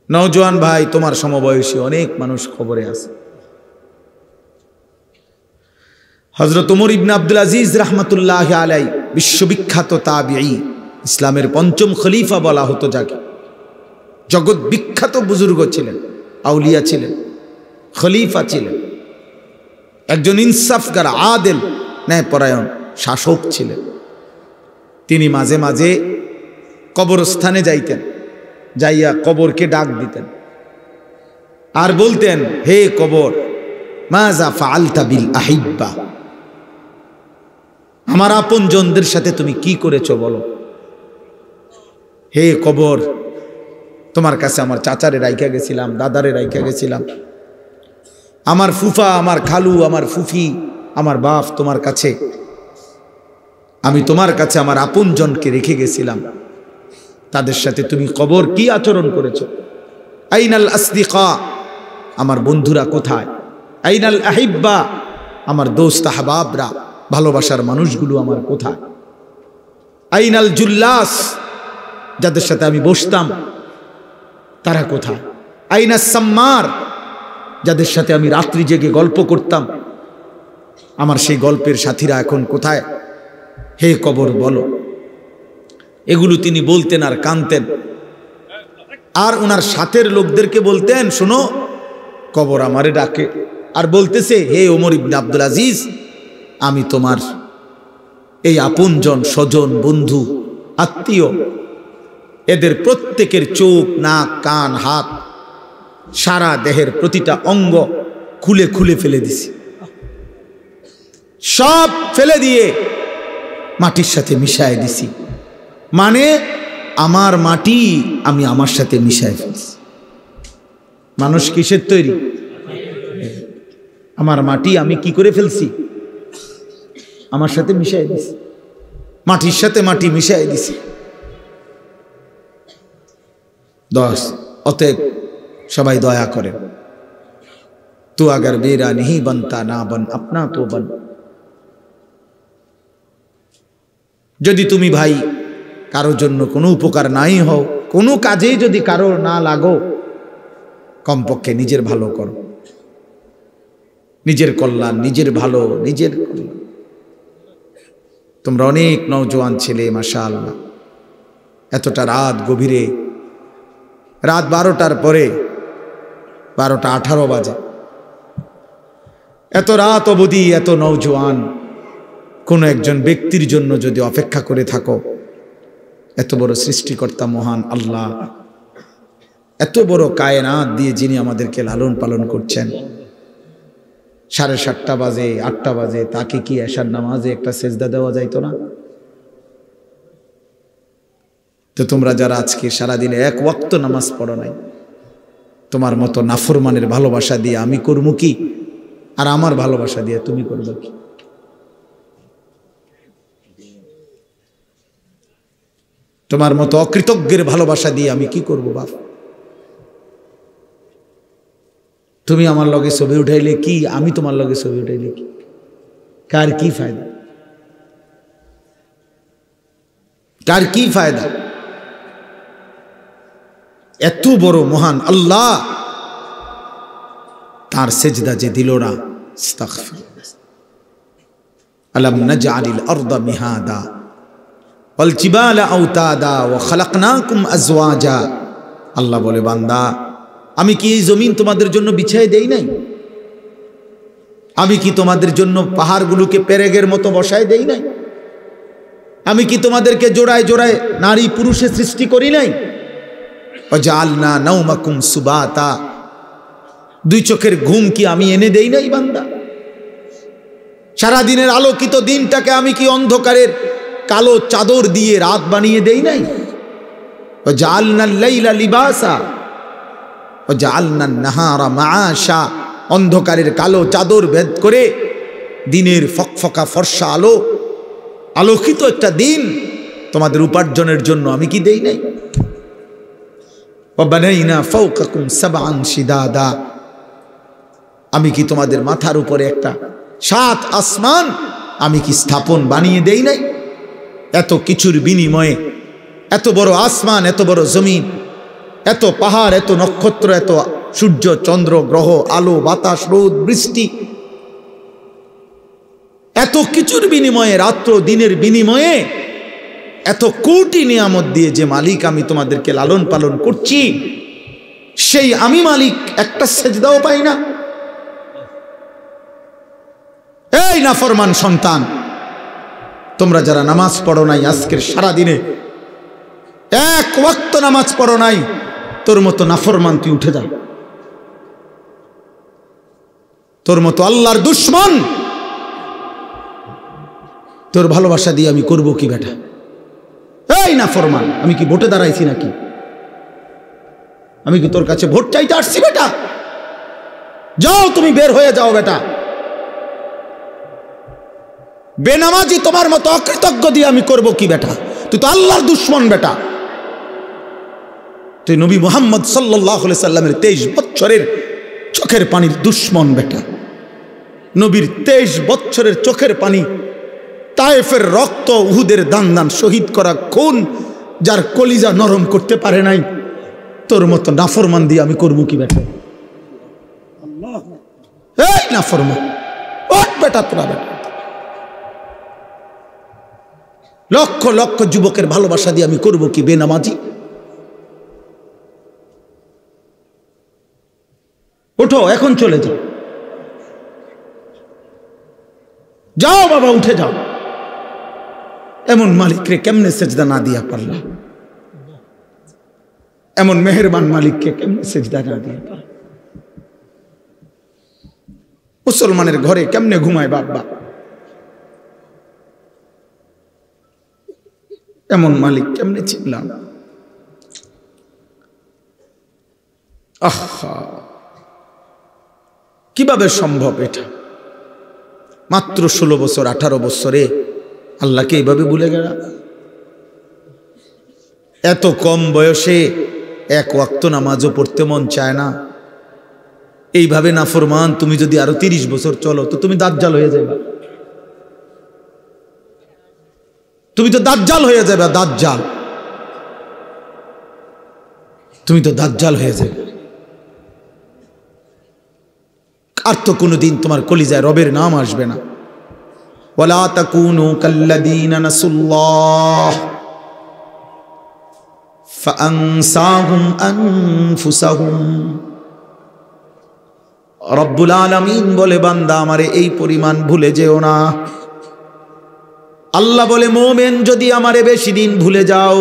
নওজোয়ান ভাই, তোমার সমবয়সী অনেক মানুষ খবরে আছে। হযরত ওমর ইবনে আব্দুল আজিজ রাহমাতুল্লাহ আলাইহি, বিশ্ববিখ্যাত তাবিঈ, ইসলামের পঞ্চম খলিফা বলা হতো যাকে, জগৎ বিখ্যাত বুজুর্গ ছিলেন, আউলিয়া ছিলেন, খলিফা ছিলেন, একজন ইনসাফগার, আদেল, ন্যায়পরায়ণ শাসক ছিলেন। তিনি মাঝে মাঝে কবরস্থানে যাইতেন, যাইয়া কবরকে ডাক দিতেন আর বলতেন, হে কবর, মাযা ফাআলতা বিল আহিব্বা, আমার আপনজনদের সাথে তুমি কি করেছো বলো। হে কবর, তোমার কাছে আমার চাচারে রাইখা গেছিলাম, দাদারে রাইখা গেছিলাম, আমার ফুফা, আমার খালু, আমার ফুফি, আমার বাপ তোমার কাছে, আমি তোমার কাছে আমার আপনজনকে রেখে গেছিলাম, তাদের সাথে তুমি কবর কি আচরণ করেছো। আইনাল আসদিকা, আমার বন্ধুরা কোথায়। আইনাল আহিব্বা, আমার দোস্ত আহবাবরা, ভালোবাসার মানুষগুলো আমার কোথায়। আইনাল জুল্লাস, যাদের সাথে আমি বসতাম তারা কোথায়। আইনাস সাম্মার, যাদের সাথে আমি রাত্রি জেগে গল্প করতাম, আমার সেই গল্পের সাথীরা এখন কোথায়। হে কবর বলো। এগুলো তিনি বলতেন আর কাঁদতেন। আর ওনার সাথের লোকদেরকে বলতেন, শোনো কবর আমারে ডাকে, আর বলতেছে, হে ওমর ইবনে আব্দুল আজিজ, আমি তোমার এই আপনজন, স্বজন, বন্ধু, আত্মীয়, এদের প্রত্যেকের চোখ, নাক, কান, হাত, সারা দেহের প্রতিটা অঙ্গ খুলে খুলে ফেলে দিছি, সব ফেলে দিয়ে মাটির সাথে মিশায় দিছি। মানে আমার মাটি আমি আমার সাথে মিশায় ফেলছি। মানুষ কিসের তৈরি? আমার মাটি আমি কি করে ফেলছি? আমার সাথে মিশায় দিছি, মাটির সাথে মাটি মিশায় দিছি। 10 অতএব সবাই দয়া করেন, তু আগার বেরা नहीं बनता ना बन अपना तो बन। যদি তুমি ভাই কারোর জন্য কোনো উপকার নাই হও, কোনো কাজেই যদি কারো না লাগো, কমপক্ষে নিজের ভালো করো, নিজের কল্যাণ, নিজের ভালো, নিজের কল্যাণ। তোমরা অনেক নওজোয়ান ছেলে, মাশাআল্লাহ, এতটা রাত গভীরে, রাত 12টার পরে, 12:18 বাজে, এত রাত অবধি এত নওজোয়ান কোনো একজন ব্যক্তির জন্য যদি অপেক্ষা করে থাকো, এত বড় সৃষ্টিকর্তা মহান আল্লাহ, এত বড় কায়নাত দিয়ে যিনি আমাদেরকে লালন পালন করছেন, 7:30 বাজে, 8টা বাজে, তাকে কি এশার নামাজে একটা সেজদা দেওয়া যাইতো না? তো তোমরা যারা আজকে সারাদিনে এক ওয়াক্ত নামাজ পড়ো নাই, তোমার মতো নাফরমানের ভালোবাসা দিয়ে আমি করবো কি, আর আমার ভালোবাসা দিয়ে তুমি করবে কি? তোমার মতো অকৃতজ্ঞের ভালোবাসা দিয়ে আমি কি করব বাপ? তুমি আমার লগে ছবি উঠাইলে কি, আমি তোমার লগে ছবি উঠাইলে কি, কার কি ফায়দা? কার কি ফায়দা? এত বড় মহান আল্লাহ, তার সেজদা যে দিল না, আস্তাগফিরুল্লাহ। আলাম নাজআলিল আরদা মিহাদা ওয়াল জিবালা আওতাদা ওয়া খালাকনাকুম আজওয়াজা। আল্লাহ বলে, বান্দা, আমি কি এই জমিন তোমাদের জন্য বিছাই দেই নাই? আমি কি তোমাদের জন্য পাহাড়গুলোকে পেরেগের মতো বসায় দেই নাই? আমি কি তোমাদেরকে জোড়ায় জোড়ায় নারী পুরুষে সৃষ্টি করি নাই? ওয়াজআলনা নাওমাকুম সুবাতা, 2 চোখের ঘুম কি আমি এনে দেই নাই বান্দা? সারাদিনের আলোকিত দিনটাকে আমি কি অন্ধকারের কালো চাদর দিয়ে রাত বানিয়ে দেই নাই? ওয়াজআলনাল লাইলা লিবাসা ওয়াজআলনান নাহারা মাআশা, অন্ধকারের কালো চাদর ভেদ করে দিনের ফকফকা ফর্সা আলো, আলোকিত একটা দিন তোমাদের উপার্জনের জন্য আমি কি দেই নাই? ওয়া বানাইনা ফাওকাকুম সাবআন শিদাদা, আমি কি তোমাদের মাথার উপরে একটা 7 আসমান আমি কি স্থাপন বানিয়ে দেই নাই? এত কিছুর বিনিময়ে, এত বড় আসমান, এত বড় জমিন, এত পাহাড়, এত নক্ষত্র, এত সূর্য চন্দ্র গ্রহ, আলো বাতাস, রোদ বৃষ্টি, এত কিছুর বিনিময়ে, রাত্র দিনের বিনিময়ে, এত কোটি নিয়ামত দিয়ে যে মালিক আমি তোমাদেরকে লালন পালন করছি, সেই আমি মালিক একটা সেজদাও পাই না? এই নাফরমান সন্তান, তোমরা যারা নামাজ পড়ো নাই, আজকের সারা দিনে এক ওয়াক্ত নামাজ পড়ো নাই, তোর মতো নাফরমান তুই উঠে যা। তোর মতো আল্লাহর দুশ্মন, তোর ভালোবাসা দিয়ে আমি করব কি বেটা? এই নাফরমান, আমি কি ভোটে দাঁড়াইছি নাকি? আমি কি তোর কাছে ভোট চাইতে আসছি বেটা? যাও, তুমি বের হয়ে যাও বেটা। বেনামাজি তোমার মতো অকৃতজ্ঞ দিয়ে আমি করব কি বেটা? তুই তো আল্লাহর দুশ্মন বেটা। তুই নবী মুহাম্মদ সাল্লাল্লাহু আলাইহি সাল্লামের 23 বছরের চোখের পানির দুশ্মন বেটা। নবীর 23 বছরের চোখের পানি, তায়েফের রক্ত, উহুদের দান দান শহীদ করা খুন, যার কলিজা নরম করতে পারে নাই, তোর মতো নাফরমান দিয়ে আমি করব কি বেটা? এই নাফরমান, ওঠ বেটা তোরা বেটা। লক্ষ লক্ষ যুবকের ভালোবাসা দিয়ে আমি করব কি বেনামাজি? ওঠো, এখন চলে যাও, যাও বাবা উঠে যাও। এমন মালিকরে কেমনে সেজদা না দিয়া পারলা? এমন মেহেরবান মালিককে কেমনে সেজদা না দিয়া পারলা? মুসলমানের ঘরে কেমনে ঘুমায় বাবা? এমন মালিক কেমনে চিনলাম? আহা, কিভাবে সম্ভব এটা? মাত্র 16 বছর 18 বছরে আল্লাহকে এইভাবে ভুলে গেল। এত কম বয়সে এক ওয়াক্ত নামাজও পড়তে মন চায় না। এইভাবে নাফরমান তুমি যদি আরো 30 বছর চলো তো তুমি দাজ্জাল হয়ে যাবে। তুমি তো দাজ্জাল হয়ে যাবে, দাজ্জাল, তুমি তো দাজ্জাল হয়ে যাবে। আর তো কোনোদিন তোমার কলিজায় রবের নাম আসবে না। ওয়ালা তাকুনু কাল্লাযীনা নাসুল্লাহ ফাআনসাহুম আনফুসাহুম। রব্বুল আলামিন বলে, বান্দা আমারে এই পরিমাণ ভুলে যেও না। আল্লাহ বলে, মোমেন যদি আমারে বেশি দিন ভুলে যাও,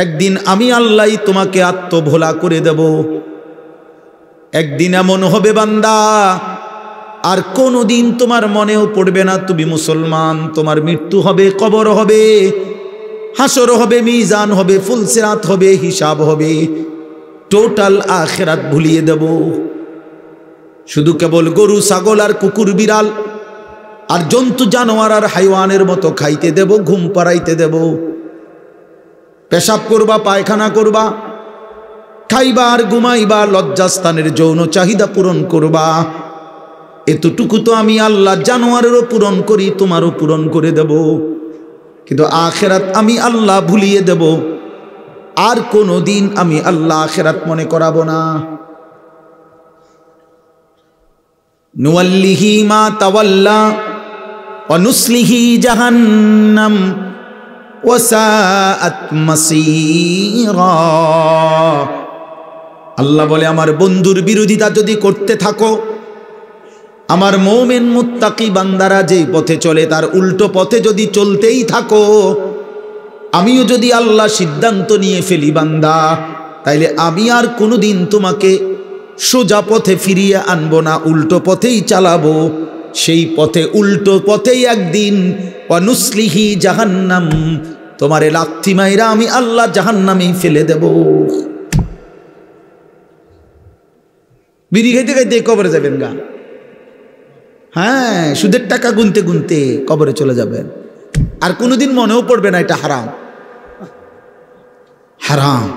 একদিন আমি আল্লাহই তোমাকে আত্মভোলা করে দেব। একদিন এমন হবে বান্দা আর কোনোদিন তোমার মনেও পড়বে না তুমি মুসলমান। তোমার মৃত্যু হবে, কবর হবে, হাসর হবে, মিজান হবে, ফুলসিরাত হবে, হিসাব হবে, টোটাল আখিরাত ভুলিয়ে দেব। শুধু কেবল গরু ছাগল আর কুকুর বিড়াল আর জন্তু জানোয়ার আর হাইওয়ানের মতো খাইতে দেব, ঘুম পাড়াইতে দেব, পেশাব করবা, পায়খানা করবা, খাইবা আর ঘুমাইবা, লজ্জাস্থানের যৌন চাহিদা পূরণ করবা। এতটুকু তো আমি আল্লাহ জানোয়ারেরও পূরণ করি, তোমারও পূরণ করে দেব। কিন্তু আখিরাত আমি আল্লাহ ভুলিয়ে দেব। আর কোনো দিন আমি আল্লাহ আখিরাত মনে করাবো না। নুওয়াল্লিহি মা তাওয়াল্লা ওয়া নুসলিহি জাহান্নাম ওয়া সাআত মাসীরা। আল্লাহ বলে, আমার বন্ধুর বিরোধিতা যদি করতে থাকো, আমার মুমিন মুত্তাকি বান্দারা যেই পথে চলে তার উল্টো পথে যদি চলতেই থাকো, আমিও যদি আল্লাহ সিদ্ধান্ত নিয়ে ফেলি বান্দা, তাইলে আমি আর কোনোদিন তোমাকে সোজা পথে ফিরিয়ে আনবো না, উল্টো পথেই চালাবো। সেই পথে, উল্টো পথেই একদিন ওয়া নুসলিহি জাহান্নাম, তোমারে লাথি মাইরা আমি আল্লাহ জাহান্নামেই ফেলে দেব। বিড়ি খাইতে খাইতে কবরে যাবেন গা। হ্যাঁ, সুদের টাকা গুনতে গুনতে কবরে চলে যাবেন। আর কোনোদিন মনেও পড়বে না এটা হারাম। হারাম।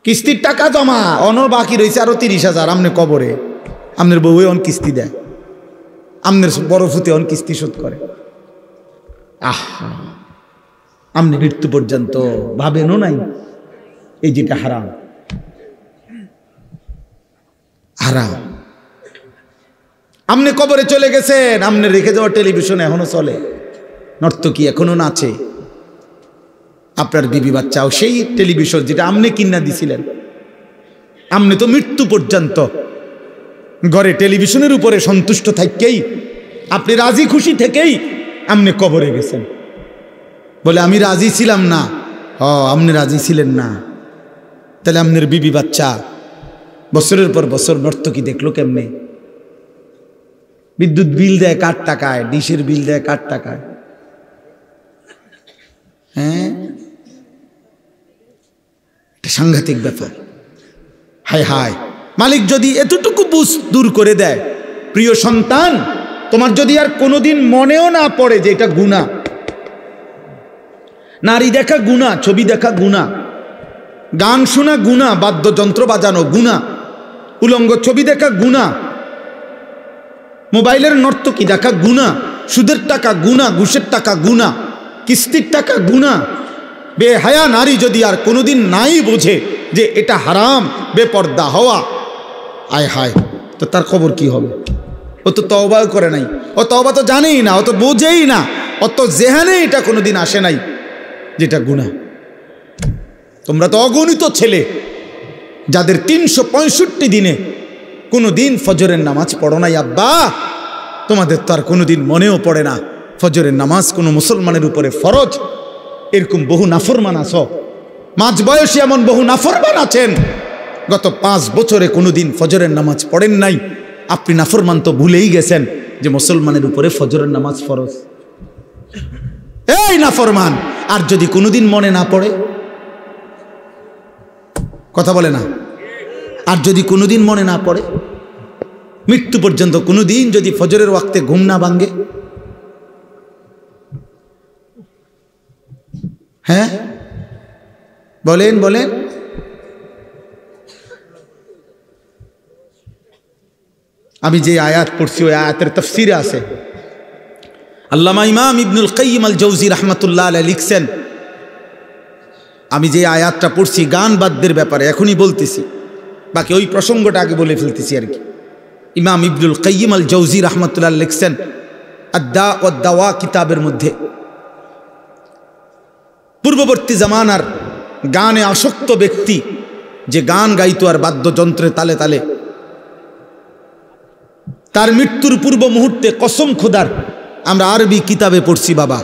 কিস্তির টাকা জমা অনর বাকি রয়েছে আরো 30,000, আমনে কবরে, আমনের বউ অন কিস্তি দেয়, আমনের বড় ফুতে অন কিস্তি শোধ করে। আহা, আমনে মৃত্যু পর্যন্ত ভাবেনও নাই এই যেটা হারাম। হারাম। আমনে কবরে চলে গেছেন, আমনে রেখে যাওয়া টেলিভিশন এখনো চলে, নর্তকী এখনো নাচে, আপনার বিবি বাচ্চাও সেই টেলিভিশন যেটা আমনে কিনা দিছিলেন। আমনে তো মৃত্যু পর্যন্ত ঘরে টেলিভিশনের উপরে সন্তুষ্ট থাকেই, আপনি রাজি খুশি থেকেই আমনে কবরে গেছেন। বলে আমি রাজি ছিলাম না। আপনি রাজি ছিলেন না, তাহলে আপনার বিবি বাচ্চা বছরের পর বছর নর্তকী দেখলো কেমনে? বিদ্যুৎ বিল দেয় কার টাকায়, ডিশের বিল দেয় কার টাকায়? হ্যাঁ, এটা সাংঘাতিক ব্যাপার। হায় হায়, মালিক যদি এতটুকু বুঝ দূর করে দেয়, প্রিয় সন্তান, তোমার যদি আর কোনোদিন মনেও না পড়ে যে এটা গুনাহ। নারী দেখা গুনাহ, ছবি দেখা গুনাহ, গান শোনা গুনাহ, বাদ্যযন্ত্র বাজানো গুনাহ, উলঙ্গ ছবি দেখা গুনাহ, মোবাইলের নর্তকী দেখা গুনাহ, সুদের টাকা গুনাহ, ঘুষের টাকা গুনাহ, কিস্তির টাকা গুনাহ। বেহায়া নারী যদি আর কোনোদিন নাই বোঝে যে এটা হারাম, বেপর্দা হওয়া, আয় হায়, তো তার খবর কি হবে? ও তো তওবা করে নাই, ও তওবা তো জানেই না, ও তো বোঝেই না, ও তো জেহানে এটা কোনোদিন আসে নাই যেটা গুনাহ। তোমরা তো অগণিত ছেলে যাদের 365 দিনে কোনো দিন ফজরের নামাজ পড়ো নাই আব্বা, তোমাদের তো আর কোনোদিন মনেও পড়ে না ফজরের নামাজ কোনো মুসলমানের উপরে ফরজ। এরকম বহু নাফরমান আছো, মাঝ বয়সী এমন বহু নাফরমান আছেন গত 5 বছরে কোনোদিন ফজরের নামাজ পড়েন নাই। আপনি নাফরমান তো ভুলেই গেছেন যে মুসলমানের উপরে ফজরের নামাজ ফরজ। এই নাফরমান, আর যদি কোনোদিন মনে না পড়ে, কথা বলে না, আর যদি কোনোদিন মনে না পড়ে, মৃত্যু পর্যন্ত কোনোদিন যদি ফজরের ওয়াক্তে ঘুম না ভাঙ্গে, হ্যাঁ বলেন বলেন। আমি যে আয়াত পড়ছি ওই আয়াতের তাফসীরে আছে, আল্লামা ইমাম ইবনুল কাইয়িম আল জাওজি রাহমাতুল্লাহ আলাইহি লিখছেন, আমি যে আয়াতটা পড়ছি গান বাদ্যের ব্যাপারে এখনই বলতেছি, বাকি ওই প্রসঙ্গটা আগে বলে ফেলতেছি আর কি। ইমাম ইবনুল কাইয়িম আল জাওজি রাহমাতুল্লাহ লিখছেন আদ-দা ওয়াদ-দাওয়া কিতাবের মধ্যে, পূর্ববর্তী জামানার গানে আসক্ত ব্যক্তি যে গান গাইতো আর বাদ্যযন্ত্রের তালে তালে, তার মৃত্যুর পূর্ব মুহূর্তে কসম খোদার, আমরা আরবি কিতাবে পড়ছি বাবা,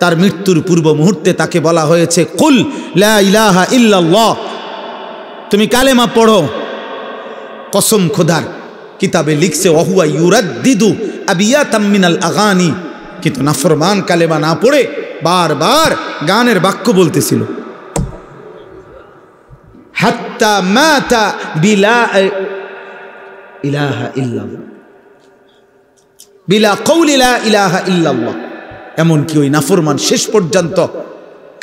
তার মৃত্যুর পূর্ব মুহূর্তে তাকে বলা হয়েছে কুল লা ইলাহা ইল্লাল্লাহ, তুমি কালেমা পড়ো। কসম খোদার কিতাবে লিখছে ওয়াহুয়া ইউরাদ্দিদু আবিয়াতাম মিনাল আগানি, কিন্তু নাফরমান কালেমা না পড়ে বারবার গানের বাক্য বলতেছিল। হাত্তা মাতা বিলা ইলাহা ইল্লাল্লাহ, বিলা কওলি লা ইলাহা ইল্লাল্লাহ, এমনকি ওই নাফরমান শেষ পর্যন্ত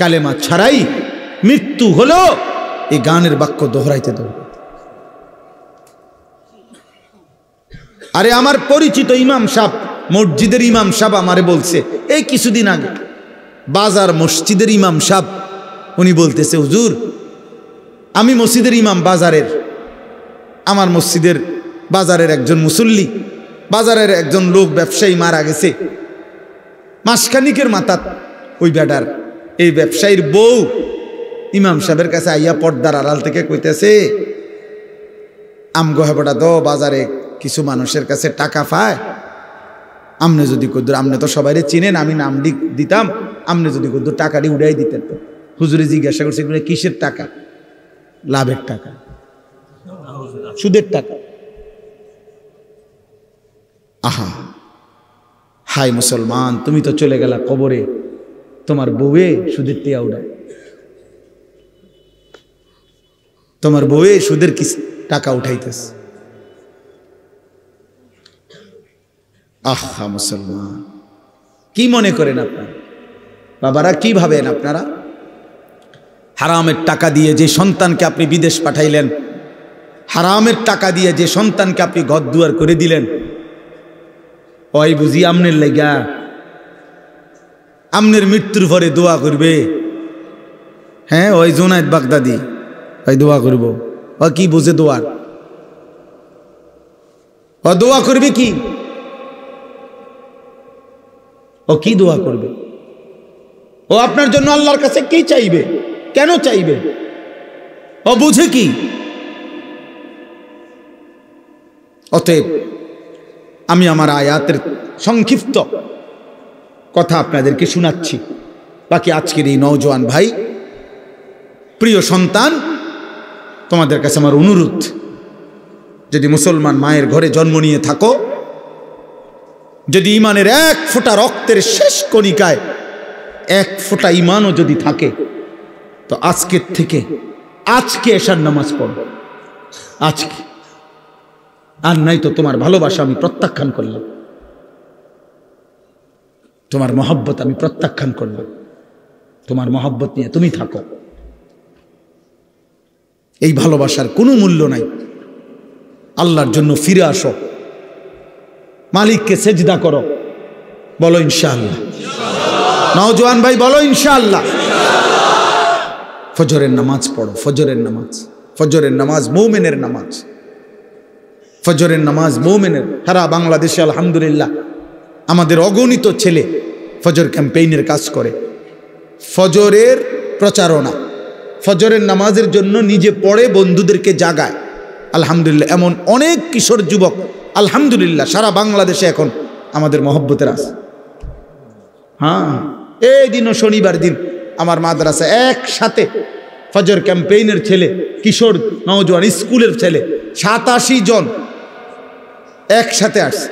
কালেমা ছাড়াই মৃত্যু হলো এই গানের বাক্য দোহরাইতে দোহরাইতে। আরে আমার পরিচিত ইমাম সাহেব, মসজিদের ইমাম সাহেব আমারে বলছে এই কিছুদিন আগে, বাজার মসজিদের ইমাম সাহেব, উনি বলতেছে হুজুর আমি মসজিদের ইমাম বাজারের, আমার মসজিদের বাজারের একজন মুসল্লি, বাজারের একজন লোক ব্যবসায়ী মারা গেছে, মাসখানিকের মাথাত ওই বেটার এই ব্যবসায়ীর বউ ইমাম সাহেবের কাছে আইয়া পর্দার আড়াল থেকে কইতেছে আমগো হেবটা তো বাজারে কিছু মানুষের কাছে টাকা পায়, আমনে যদি কদ্দুর, আমনে তো সবাইরে চিনেন, আমি নাম দিতাম, আমনে যদি কদ্দুর টাকাটি উড়াই দিতেন। তো হুজুরে জিজ্ঞাসা করছে কিসের টাকা? লাভের টাকা, সুদের টাকা। আহা হাই মুসলমান, তুমি তো চলে গেলা কবরে, তোমার বউয়ে সুদের টিয়া উড়ায়, তোমার বউয়ে সুদের কি টাকা উঠাইতেছে। আহা মুসলমান, কি মনে করেন আপনারা বাবারা, কি ভাবেন আপনারা? হারামের টাকা দিয়ে যে সন্তানকে আপনি বিদেশ পাঠাইলেন, হারামের টাকা দিয়ে যে সন্তানকে আপনি ঘর দুয়ার করে দিলেন, ওই বুঝি আমনের লাগা আমনের মৃত্যুর পরে দোয়া করবে? হ্যাঁ, ওই জুনায়েদ বাগদাদি ওই দোয়া করব, ও কি বুঝে দোয়ার? ও দোয়া করবে কি? ও কি দোয়া করবে? ও আপনার জন্য আল্লাহর কাছে কি চাইবে? কেন চাইবে? ও বুঝে কি? অতএব আমি আমার আয়াতের সংক্ষিপ্ত কথা আপনাদেরকে শোনাচ্ছি। বাকি আজকের এই নওজোয়ান ভাই, প্রিয় সন্তান, তোমাদের কাছে আমার অনুরোধ, যদি মুসলমান মায়ের ঘরে জন্ম নিয়ে থাকো, যদি ইমানের 1 ফোঁটা রক্তের শেষ কণিকায় 1 ফোঁটা ইমানও যদি থাকে, তো আজকের থেকে আজকে এশার নামাজ পড়ো, আজকে। আর নাই তো তোমার ভালোবাসা আমি প্রত্যাখ্যান করলাম, তোমার মহব্বত আমি প্রত্যাখ্যান করলাম, তোমার মহব্বত নিয়ে তুমি থাকো। এই ভালোবাসার কোনো মূল্য নাই। আল্লাহর জন্য ফিরে আসো, মালিককে সেজদা করো, বলো ইনশাআল্লাহ। নওজোয়ান ভাই বলো ইনশাআল্লাহ। ফজরের নামাজ পড়ো, ফজরের নামাজ, ফজরের নামাজ মুমিনের নামাজ, ফজরের নামাজ মুমিনের। সারা বাংলাদেশে আলহামদুলিল্লাহ আমাদের অগণিত ছেলে ফজর ক্যাম্পেইনের কাজ করে, ফজরের প্রচারণা, ফজরের নামাজের জন্য নিজে পড়ে বন্ধুদেরকে জাগায়। আলহামদুলিল্লাহ, এমন অনেক কিশোর যুবক আলহামদুলিল্লাহ সারা বাংলাদেশে এখন আমাদের মহব্বতের আছে। হ্যাঁ, এই দিনও শনিবার দিন আমার মাদ্রাসা একসাথে ফজর ক্যাম্পেইনের ছেলে, কিশোর নওজোয়ান স্কুলের ছেলে 87 জন একসাথে আসছে,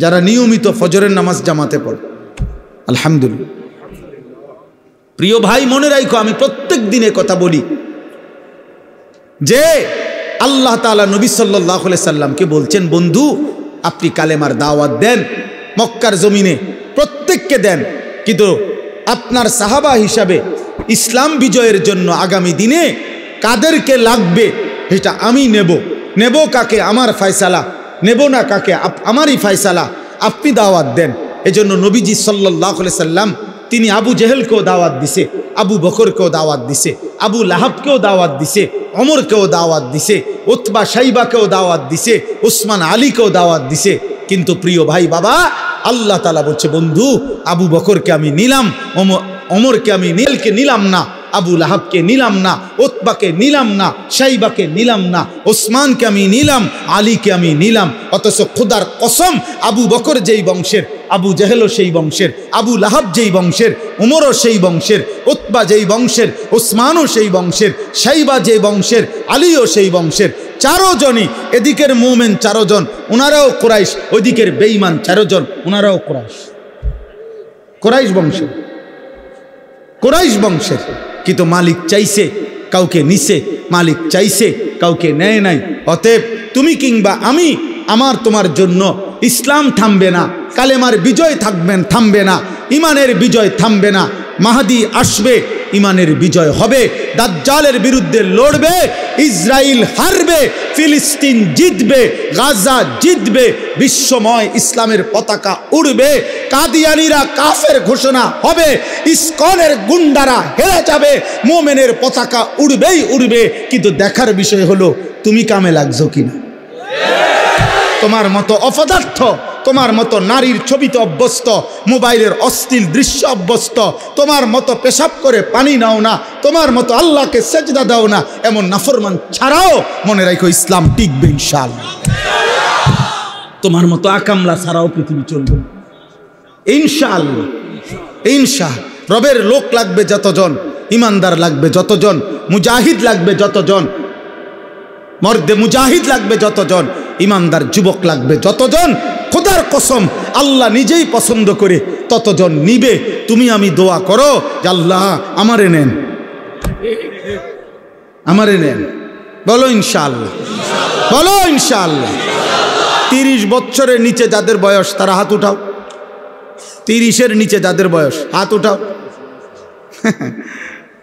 যারা নিয়মিত ফজরের নামাজ জামাতে পড়ে। আলহামদুলিল্লাহ। প্রিয় ভাই, মনে রাখো, আমি প্রত্যেক দিনে কথা বলি যে আল্লাহ তাআলা নবী সাল্লাল্লাহু আলাইহি সাল্লামকে বলছেন, বন্ধু আপনি কালেমার দাওয়াত দেন মক্কার জমিনে, প্রত্যেককে দেন, কিন্তু আপনার সাহাবা হিসাবে ইসলাম বিজয়ের জন্য আগামী দিনে কাদেরকে লাগবে এটা আমি নেব কাকে আমার ফয়সালা, নেব না কাকে আমারই ফয়সালা, আপনি দাওয়াত দেন। এজন্য নবীজি সাল্লাল্লাহু আলাইহি সাল্লাম তিনি আবু জেহেলকেও দাওয়াত দিছে, আবু বকরকেও দাওয়াত দিছে, আবু লাহাবকেও দাওয়াত দিছে, ওমরকেও দাওয়াত দিছে, উতবা শাইবাকেও দাওয়াত দিছে, উসমান আলীকেও দাওয়াত দিছে। কিন্তু প্রিয় ভাই বাবা, আল্লাহ তাআলা বলছে, বন্ধু আবু বকরকে আমি নিলাম, ওমরকে আমি নিলাম না, আবু লাহাবকে নিলাম না, উতবাকে নিলাম না, শাইবাকে নিলাম না, ওসমানকে আমি নিলাম, আলীকে আমি নিলাম। অথচ খোদার কসম, আবু বকর যেই বংশের, আবু জেহেলও সেই বংশের, আবু লাহাব যেই বংশের, উমরও সেই বংশের, উতবা যেই বংশের, ওসমানও সেই বংশের, শাইবা যেই বংশের, আলীও সেই বংশের। 4 জনই, এদিকের মুমিন 4 জন, ওনারাও কুরাইশ, ওইদিকের বেঈমান 4 জন, ওনারাও কুরাইশ বংশের, কুরাইশ বংশের। কিন্তু মালিক চাইছে কাউকে নিছে, মালিক চাইছে কাউকে নেয় নাই। অতএব তুমি কিংবা আমি, আমার তোমার জন্য ইসলাম থামবে না, কালেমার বিজয় থামবে না, ইমানের বিজয় থামবে না। মাহদি আসবে, ইমানের বিজয় হবে, দাজ্জালের বিরুদ্ধে লড়বে, ইসরায়েল হারবে, ফিলিস্তিন জিতবে, গাজা জিতবে, বিশ্বময় ইসলামের পতাকা উড়বে, কাদিয়ানীরা কাফের ঘোষণা হবে, ইসকনের গুন্ডারা হেরে যাবে, মোমেনের পতাকা উড়বেই উড়বে। কিন্তু দেখার বিষয় হলো তুমি কামে লাগছো কিনা। তোমার মতো অপদার্থ, তোমার মতো নারীর ছবিতে অভ্যস্ত, মোবাইলের অশ্লীল দৃশ্য অভ্যস্ত, তোমার মতো পেশাব করে পানি নাও না, তোমার মতো আল্লাহকে সেজদা দাও না, এমন নাফরমান ছাড়াও মনে রাখো ইসলাম টিকবে ইনশাআল্লাহ। তোমার মতো আকামলা ছাড়াও পৃথিবী চলবে ইনশাআল্লাহ। রবের লোক লাগবে যতজন, ইমানদার লাগবে যতজন, মুজাহিদ লাগবে যতজন, মর্দে মুজাহিদ লাগবে যতজন, ইমানদার যুবক লাগবে যতজন, খোদার কসম আল্লাহ নিজেই পছন্দ করে ততজন নিবে। তুমি আমি দোয়া করো যে আল্লাহ আমারে নেন, আমারে নেন। বলো ইনশাআল্লাহ, বলো ইনশাআল্লাহ। 30 বছরের নিচে যাদের বয়স তারা হাত উঠাও। 30-এর নিচে যাদের বয়স হাত উঠাও।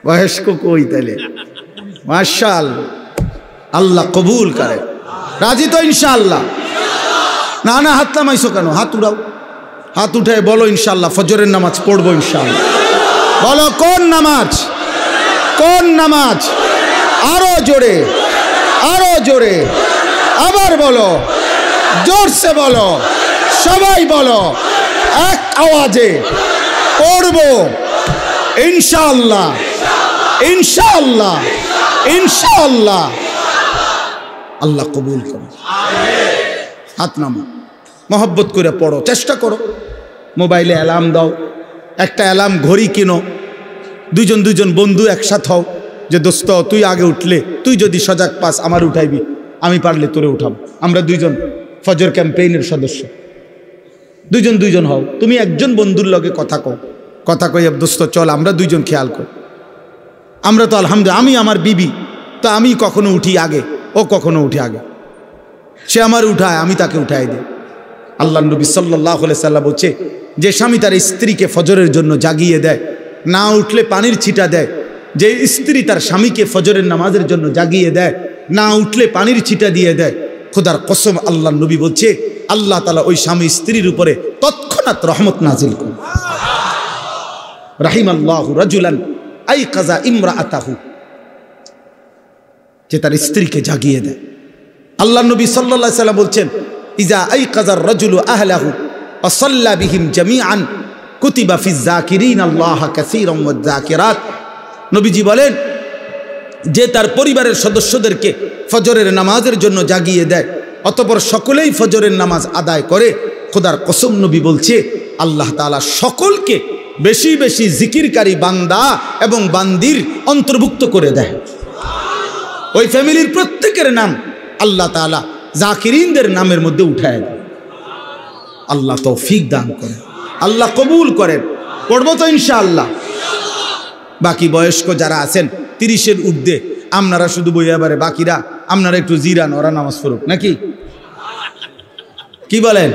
বয়স্ক কই তাইলে? মাশাআল্লাহ, আল্লাহ কবুল করে। রাজি তো ইনশাআল্লাহ? না না, হাত নামাইছো কেন? হাত উঠাও, হাত উঠায় বলো ইনশাআল্লাহ ফজরের নামাজ পড়বো ইনশাআল্লাহ। বলো কোন নামাজ? কোন নামাজ? আরো জোরে, আরো জোরে, আবার বলো, জোরসে বলো, সবাই বলো, এক আওয়াজে পড়বো ইনশাআল্লাহ, ইনশাআল্লাহ, ইনশাআল্লাহ। আল্লাহ কবুল করো। হাত নামা, মহব্বত করে পড়ো, চেষ্টা করো। মোবাইলে অ্যালার্ম দাও, একটা অ্যালার্ম ঘড়ি কিনো, দুজন বন্ধু একসাথে হও যে দোস্ত তুই আগে উঠলে, তুই যদি সজাগ পাস আমার উঠাইবি, আমি পারলে তোরে উঠাবো। আমরা 2জন ফজর ক্যাম্পেইনের সদস্য, 2জন হও। তুমি একজন বন্ধুর লগে কথা কই দোস্ত চল আমরা 2জন খেয়াল কর। আমরা তো আলহামদুলিল্লাহ, আমি আমার বিবি তো আমি কখনো উঠি আগে, ও কখনো উঠে আগে, সে আমার উঠায় আমি তাকে উঠাই দিই। আল্লাহ নবী সাল্লাল্লাহু আলাইহি সাল্লাম বলছে, যে স্বামী তার স্ত্রীকে ফজরের জন্য জাগিয়ে দেয়, না উঠলে পানির ছিটা দেয়, যে স্ত্রী তার স্বামীকে ফজরের নামাজের জন্য জাগিয়ে দেয়, না উঠলে পানির ছিটা দিয়ে দেয়, খোদার কসম আল্লাহ নবী বলছে আল্লাহ তাআলা ওই স্বামী স্ত্রীর উপরে তৎক্ষণাৎ রহমত নাজিল করে। রাহিমাল্লাহু রাজুলান আইকাযা ইমরাআতাহু, যে তার স্ত্রীকে জাগিয়ে দেয়। আল্লাহ নবী সাল্লাল্লাহু আলাইহি সাল্লাম বলছেন, ইজা আইকাযার রাজুলু আহলাহু ওয়া সাল্লা বিহিম জামিআন কুতিবা ফিজ যাকিরিন আল্লাহ কাসীরান ওয়াজ যাকিরাত। নবীজি বলেন যে তার পরিবারের সদস্যদেরকে ফজরের নামাজের জন্য জাগিয়ে দেয়, অতঃপর সকলেই ফজরের নামাজ আদায় করে, খোদার কসম নবী বলছে আল্লাহ তাআলা সকলকে বেশি বেশি জিকিরকারী বান্দা এবং বান্দির অন্তর্ভুক্ত করে দেয়। ওই ফ্যামিলির প্রত্যেকের নাম আল্লাহ তাআলা জাকিরিনদের নামের মধ্যে উঠায় দেয়। আল্লাহ তৌফিক দান করেন, আল্লাহ কবুল করেন। পড়বো তো ইনশাআল্লাহ। বাকি বয়স্ক যারা আছেন 30-এর ঊর্ধ্বে, আপনারা শুধু বইয়াবারে, বাকিরা আপনারা একটু জিরান, ওরা নামাজ পড়ুক নাকি, কি বলেন?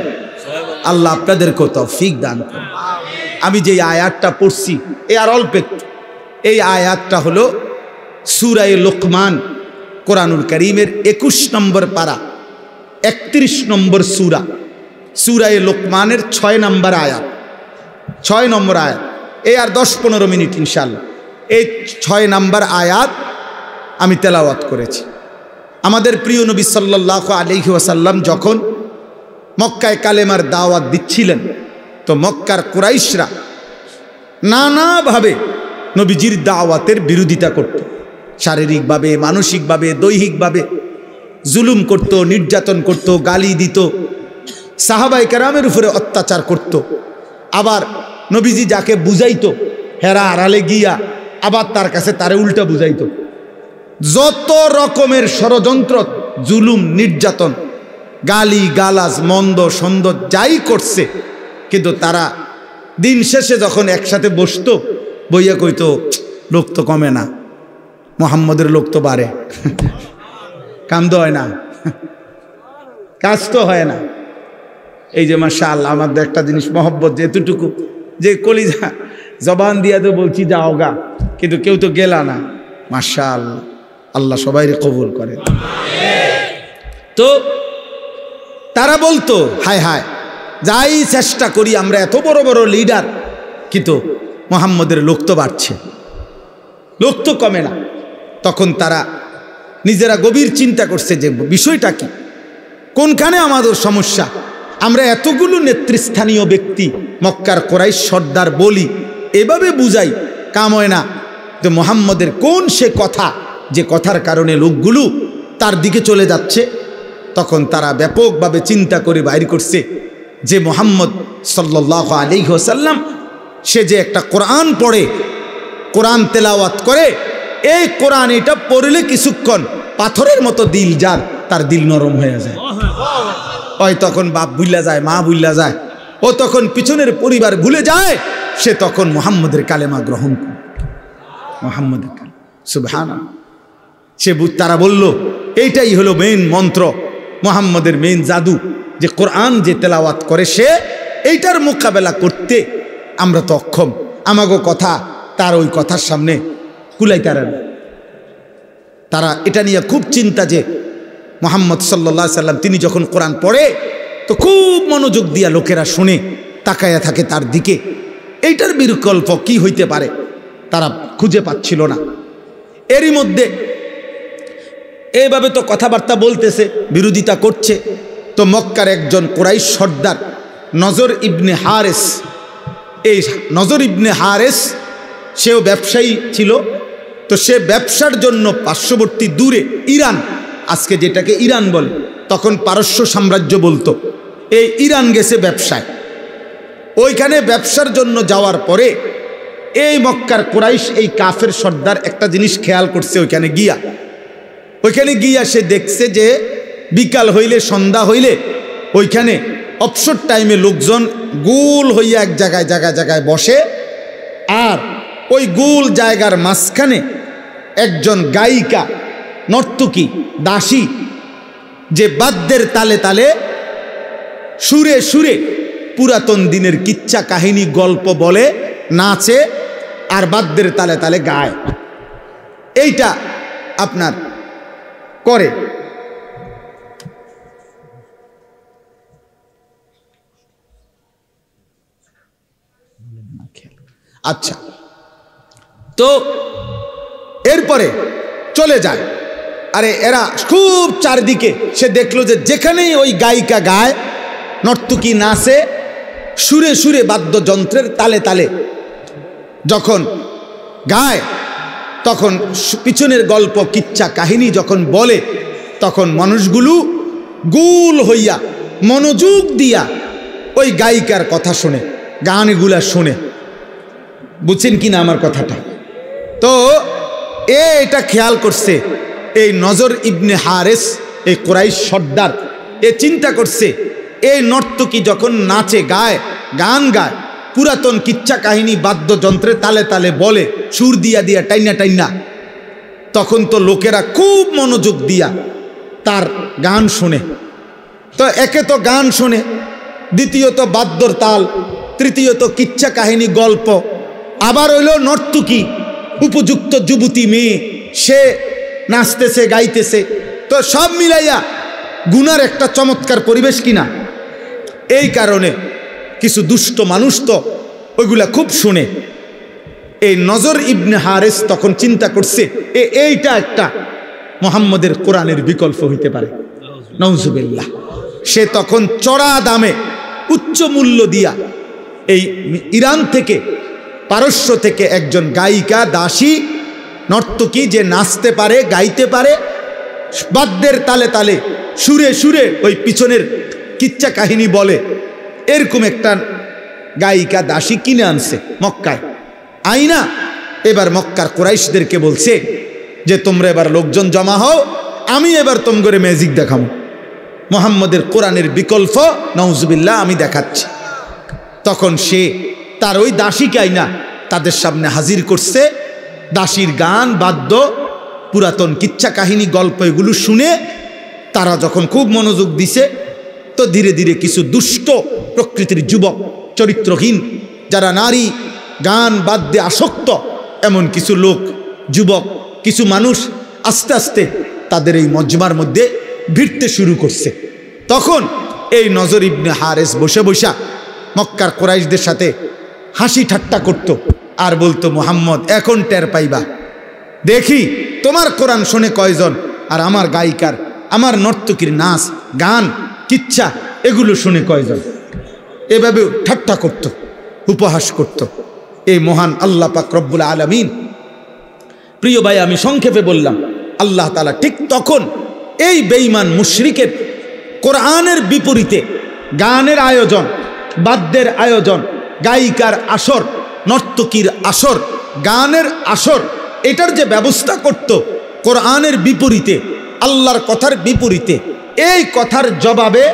আল্লাহ আপনাদেরকে তৌফিক দান করেন। আমি যে আয়াতটা পড়ছি এ আর অল্প একটু, এই আয়াতটা হলো সূরা লোকমান, কোরআনুল কারীমের 21 নম্বর পারা 31 নম্বর সূরা, সূরা লোকমানের 6 নম্বর আয়াত, 6 নম্বর আয়াত। এই আর 10-15 মিনিট ইনশাআল্লাহ এই 6 নম্বর আয়াত আমি তেলাওয়াত করেছি। আমাদের প্রিয় নবী সাল্লাল্লাহু আলাইহি ওয়াসাল্লাম যখন মক্কায় কালেমার দাওয়াত দিচ্ছিলেন, তো মক্কার কুরাইশরা নানাভাবে নবীজির দাওয়াতের বিরোধিতা করত, শারীরিকভাবে, মানসিকভাবে, দৈহিকভাবে জুলুম করত, নির্যাতন করত, গালি দিত, সাহাবায়ে কেরামের উপরে অত্যাচার করত। আবার নবীজি যাকে বুঝাইতো হেরা আড়ালে গিয়া আবার তার কাছে তারে উল্টা বুঝাইতো। যত রকমের ষড়যন্ত্র, জুলুম, নির্যাতন, গালি গালাজ, মন্দ সন্দ যাই করছে, কিন্তু তারা দিন শেষে যখন একসাথে বসতো, বইয়া কইতো লোক তো কমে না, মুহাম্মদের লোক তো বাড়ে, কাম তো হয় না, কাজ তো হয় না। এই যে মাশাআল্লাহ, আমাদের একটা জিনিস মহব্বত যে এতটুকু, যে কলিজা জবান দিয়া তো বলছি যাও গা, কিন্তু কেউ তো গেলা না। মাশাআল্লাহ, আল্লাহ সবাইরে কবুল করে। তো তারা বলতো হায় হায়, যাই চেষ্টা করি আমরা, এত বড় বড় লিডার, কিন্তু মুহাম্মদের লোক তো বাড়ছে, লোক তো কমে না। তখন তারা নিজেরা গভীর চিন্তা করছে যে বিষয়টা কি, কোনখানে আমাদের সমস্যা। আমরা এতগুলো নেতৃস্থানীয় ব্যক্তি, মক্কার কুরাইশ সর্দার বলি, এভাবে বুঝাই, কাম হয় না। তো মুহাম্মদের কোন সে কথা, যে কথার কারণে লোকগুলো তার দিকে চলে যাচ্ছে। তখন তারা ব্যাপকভাবে চিন্তা করে বাইর করছে যে মুহাম্মদ সাল্লাল্লাহু আলাইহি ওয়াসাল্লাম সে যে একটা কোরআন পড়ে, কোরআন তেলাওয়াত করে, এই কোরআন এটা পড়লে কিছুক্ষণ পাথরের মতো দিল যার, তার দিল নরম হয়ে যায়। ওই তখন বাপ ভুল্লা যায়, মা ভুল্লা যায়, ও তখন পিছনের পরিবার ভুলে যায়, সে তখন মুহাম্মদের কালেমা গ্রহণ করে, মুহাম্মদের কালেমা। সুবহানাল্লাহ। সে তারা বলল এইটাই হলো মেইন মন্ত্র, মুহাম্মদের মেইন জাদু, যে কোরআন যে তেলাওয়াত করে সে, এইটার মোকাবেলা করতে আমরা তো অক্ষম, আমাগো কথা তার ওই কথার সামনে কুলাইতারে না। তারা এটা নিয়ে খুব চিন্তা যে মুহাম্মদ সাল্লাল্লাহু আলাইহি সাল্লাম তিনি যখন কোরআন পড়ে তো খুব মনোযোগ দিয়া লোকেরা শুনে, তাকায়া থাকে তার দিকে। এইটার বিকল্প কি হইতে পারে তারা খুঁজে পাচ্ছিল না। এরই মধ্যে এইভাবে তো কথাবার্তা বলতেছে, বিরোধিতা করছে। তো মক্কার একজন কুরাইশ সর্দার নজর ইবনে হারেস, এই নজর ইবনে হারেস সেও ব্যবসায়ী ছিল। তো সে ব্যবসার জন্য পার্শ্ববর্তী দূরে ইরান, আজকে যেটাকে ইরান বলে, তখন পারস্য সাম্রাজ্য বলতো, এই ইরান গেছে ব্যবসায়। ওইখানে ব্যবসার জন্য যাওয়ার পরে এই মক্কার কুরাইশ এই কাফের সর্দার একটা জিনিস খেয়াল করছে। ওইখানে গিয়া সে দেখছে যে বিকাল হইলে, সন্ধ্যা হইলে ওইখানে অবসর টাইমে লোকজন গোল হইয়া এক জায়গায় জায়গায় জায়গায় বসে, আর ওই গোল জায়গার মাঝখানে একজন গায়িকা, নর্তকী, দাসী, যে বাদ্যের তালে তালে সুরে সুরে পুরাতন দিনের কিচ্ছা কাহিনী গল্প বলে, নাচে আর বাদ্যের তালে তালে গায়। এইটা আপনার করে। আচ্ছা, তো এরপরে চলে যায়। আরে এরা খুব চারদিকে, সে দেখলো যে যেখানেই ওই গায়িকা গায়, নর্তকী নাচে, সুরে সুরে বাদ্যযন্ত্রের তালে তালে যখন গায়, তখন পিছনের গল্প কিচ্ছা কাহিনী যখন বলে তখন মানুষগুলো গোল হইয়া মনোযোগ দিয়া ওই গায়িকার কথা শুনে, গানগুলা শুনে। বুঝছেন কিনা আমার কথাটা? তো এটা খেয়াল করছে এই নজর ইবনে হারেস, এই কুরাইশ সর্দার, চিন্তা করছে এই নর্তকী যখন নাচে গায়, গান গায়, পুরাতন কিচ্ছা কাহিনী বাদ্যযন্ত্রে তালে তালে বলে, সুর দিয়া দিয়া টাইনা টাইনা, তখন তো লোকেরা খুব মনোযোগ দিয়া তার গান শুনে। তো একে তো গান শুনে, দ্বিতীয়ত বাদ্যর তাল, তৃতীয়ত কিচ্ছা কাহিনী গল্প, আবার হইল নর্তকী, উপযুক্ত যুবতী মেয়ে, সে নাচতেছে গাইতেছে। তো সব মিলাইয়া গুনার একটা চমৎকার পরিবেশ কিনা। এই কারণে কিছু দুষ্ট মানুষ তো ওইগুলা খুব শুনে। এই নজর ইবনে হারেস তখন চিন্তা করছে এইটা একটা মুহাম্মদের কোরআনের বিকল্প হইতে পারে, নাউজুবিল্লাহ। সে তখন চড়া দামে উচ্চ মূল্য দিয়া এই ইরান থেকে, পারস্য থেকে একজন গায়িকা, দাসী, নর্তকী, যে নাচতে পারে, গাইতে পারে, বাদ্যের তালে তালে, সুরে সুরে ওই পিছনের কিচ্ছা কাহিনী বলে, এরকম একটা গায়িকা দাসী কিনে আনছে মক্কায়। আইনা এবার মক্কার কুরাইশদেরকে বলছে যে তোমরা এবার লোকজন জমা হও, আমি এবার তোমগরে ম্যাজিক দেখাবো, মুহাম্মদের কোরআনের বিকল্প, নাউজুবিল্লাহ, আমি দেখাচ্ছি। তখন সে তার ওই দাসীকে আইনা তাদের সামনে হাজির করছে। দাসীর গান, বাদ্য, পুরাতন কিচ্ছা কাহিনী গল্প এগুলো শুনে তারা যখন খুব মনোযোগ দিছে, তো ধীরে ধীরে কিছু দুষ্ট প্রকৃতির যুবক, চরিত্রহীন, যারা নারী গান বাদ্যে আসক্ত, এমন কিছু লোক, যুবক, কিছু মানুষ আস্তে আস্তে তাদের এই মজমার মধ্যে ভিড়তে শুরু করছে। তখন এই নজর ইবনে হারেস বসে বসা মক্কার কুরাইশদের সাথে হাসি ঠাট্টা করত আর বলতো, মুহাম্মদ এখন টের পাইবা, দেখি তোমার কোরআন শুনে কয়জন, আর আমার গায়িকার, আমার নর্তকীর নাচ গান কিচ্ছা এগুলো শুনে কয়জন। এভাবে ঠাট্টা করত, উপহাস করত এই মহান আল্লাহ পাক রব্বুল আলামিন। প্রিয় ভাই, আমি সংক্ষেপে বললাম, আল্লাহ তাআলা ঠিক তখন এই বেঈমান মুশরিকের কোরআনের বিপরীতে গানের আয়োজন, বাদ্যের আয়োজন, গায়িকার আসর, নর্তকীর আসর, গানের আসর, এটার যে ব্যবস্থা করত কোরআনের বিপরীতে, আল্লাহর কথার বিপরীতে, এই কথার জবাবে,